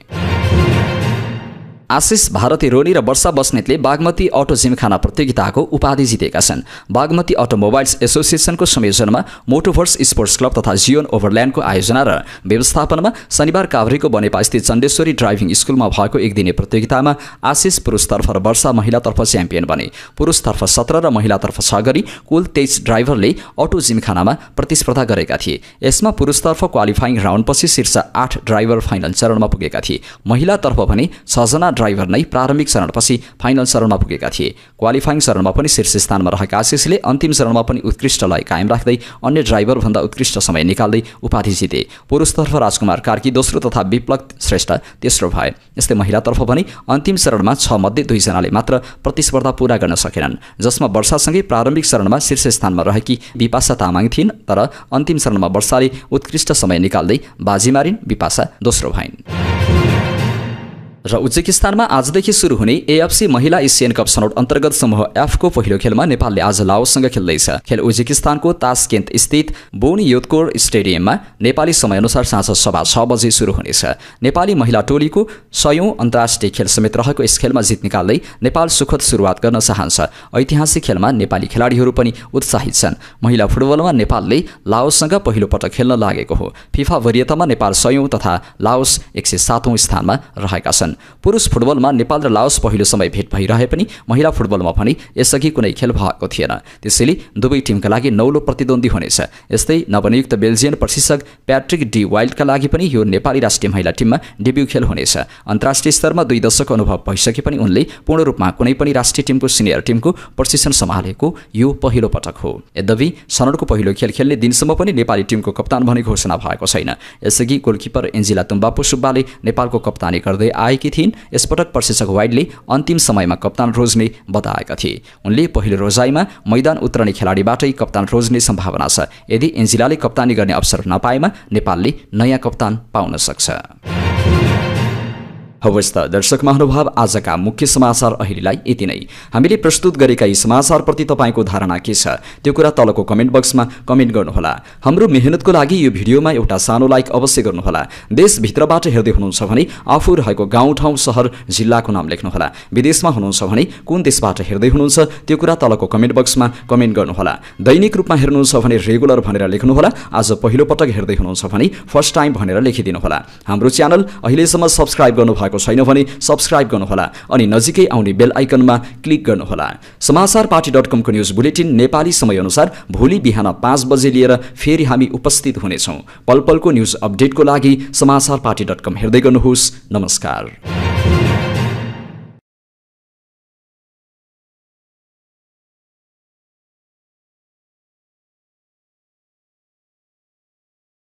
आशिष भारती रोनी र वर्षा बस्नेतले बागमती अटो जिमखाना प्रतियोगिताको उपाधि जितेका छन्। बागमती अटोमोबाइल्स एसोसिएसनको संयोजनमा मोटोभर्स स्पोर्ट्स क्लब तथा जियोन ओभरल्यान्डको आयोजना र व्यवस्थापनमा शनिबार काभ्रेको बनेपास्थित चण्डेश्वरी ड्राइभिङ स्कुलमा भएको एक दिने प्रतियोगितामा आशिष पुरुषतर्फ र वर्षा महिलातर्फ च्याम्पियन बने। पुरुषतर्फ 17 र महिलातर्फ 6 गरी कुल 23 ड्राइभरले अटो जिमखानामा प्रतिस्पर्धा गरेका थिए। यसमा पुरुषतर्फ क्वालिफाइङ राउन्डपछि शीर्ष 8 ड्राइभर फाइनल चरणमा पुगेका थिए। महिलातर्फ भने 6 जना ड्राइभर नै प्रारम्भिक चरणपछि फाइनल चरणमा पुगेका थिए। क्वालिफाइङ चरणमा पनि शीर्ष स्थानमा रहेका आशिषले अन्तिम चरणमा पनि उत्कृष्ट लय कायम राख्दै अन्य ड्राइभरभन्दा उत्कृष्ट समय निकाल्दै उपाधि जिते। पुरुषतर्फ राजकुमार कार्की दोस्रो तथा विप्लव श्रेष्ठ तेस्रो भए। यस्तै महिलातर्फ पनि अन्तिम चरणमा 6 मध्ये 2 जनाले मात्र प्रतिस्पर्धा पूरा गर्न सकेनन्, जसमा वर्षासँगै प्रारम्भिक चरणमा शीर्ष स्थानमा रहेकी विपासा तामाङ थिइन्, तर अन्तिम चरणमा वर्षाले उत्कृष्ट समय निकाल्दै बाजी मारिन्। विपासा दोस्रो भइन्। र उज्बेकिस्तानमा आजदेखि सुरु हुने एएफसी महिला एसियन कप छनौट अन्तर्गत समूह एफ को पहिलो खेलमा नेपालले आज लाओससँग खेल्दैछ। खेल उज्बेकिस्तानको तास्केन्त स्थित बुनियोदकोर स्टेडियममा नेपाली समयअनुसार साँझ 6:15 बजे सुरु हुनेछ। नेपाली महिला टोलीको 100औं अन्तर्राष्ट्रिय खेल समेत रहेको यस खेलमा जित निकाल्दै नेपाल सुखद सुरुवात गर्न चाहन्छ। ऐतिहासिक खेलमा नेपाली खेलाडीहरू पनि उत्साहित छन्। महिला फुटबलमा नेपालले लाओससँग पहिलो पटक खेल्न लागेको हो। फिफा वरियतामा नेपाल 100औं तथा लाओस 107औं स्थानमा रहेका छन्। पुरुष फुटबलमा नेपाल र लाओस पहिलो समय भेट भइरहे पनि महिला फुटबलमा पनि यसअघि कुनै खेल भएको थिएन। त्यसैले दुवै टिमका लागि नौलो प्रतिद्वन्दी हुनेछ। यस्तै नवनियुक्त बेल्जियन प्रशिक्षक प्याट्रिक डी वाइल्डका लागि पनि यो नेपाली राष्ट्रिय महिला टिममा डेब्यू खेल हुनेछ। अन्तर्राष्ट्रिय स्तरमा 2 दशक अनुभव भइसके पनि उनले पूर्ण रूपमा कुनै पनि राष्ट्रिय टिमको सिनियर टिमको प्रशिक्षण सम्हालेको यो पहिलो पटक हो। यद्यपि छनौटको पहिलो खेल खेल्ने दिनसम्म पनि नेपाली टिमको कप्तान भने घोषणा भएको छैन। यसअघि गोलकिपर एन्जिला तुम्बापु सुब्बाले नेपालको कप्तानी गर्दै आएकी थिइन्। यसपटक प्रशिक्षक वाइडले अन्तिम समयमा कप्तान रोज्ने बताएका थिए। उनले पहिलो रोजाइमा मैदान उत्रने खेलाडीबाटै कप्तान रोज्ने सम्भावना छ। यदि एन्जिलाले कप्तानी गर्ने अवसर नपाएमा नेपालले नयाँ कप्तान पाउन सक्छ। हवस् त दर्शक महानुभाव, आजका मुख्य समाचार अहिलेलाई यति नै। हामीले प्रस्तुत गरेका यी समाचारप्रति तपाईँको धारणा के छ त्यो कुरा तलको कमेन्ट बक्समा कमेन्ट गर्नुहोला। हाम्रो मेहनतको लागि यो भिडियोमा एउटा सानो लाइक अवश्य गर्नुहोला। देशभित्रबाट हेर्दै हुनुहुन्छ भने आफू रहेको गाउँ ठाउँ सहर जिल्लाको नाम लेख्नुहोला। विदेशमा हुनुहुन्छ भने कुन देशबाट हेर्दै हुनुहुन्छ त्यो कुरा तलको कमेन्ट बक्समा कमेन्ट गर्नुहोला। दैनिक रूपमा हेर्नुहुन्छ भने रेगुलर भनेर लेख्नुहोला। आज पहिलो पटक हेर्दै हुनुहुन्छ भने फर्स्ट टाइम भनेर लेखिदिनुहोला। हाम्रो च्यानल अहिलेसम्म सब्स्क्राइब गर्नुभएको छैन भने सब्स्क्राइब गर्नुहोला अनि नजिकै आउने बेल आइकनमा क्लिक गर्नुहोला। समाचारपाटी.com को न्युज बुलेटिन नेपाली समयअनुसार भोलि बिहान 5 बजे लिएर फेरि हामी उपस्थित हुनेछौँ। पलपलको न्युज अपडेटको लागि समाचारपाटी.com हेर्दै गर्नुहोस्। नमस्कार।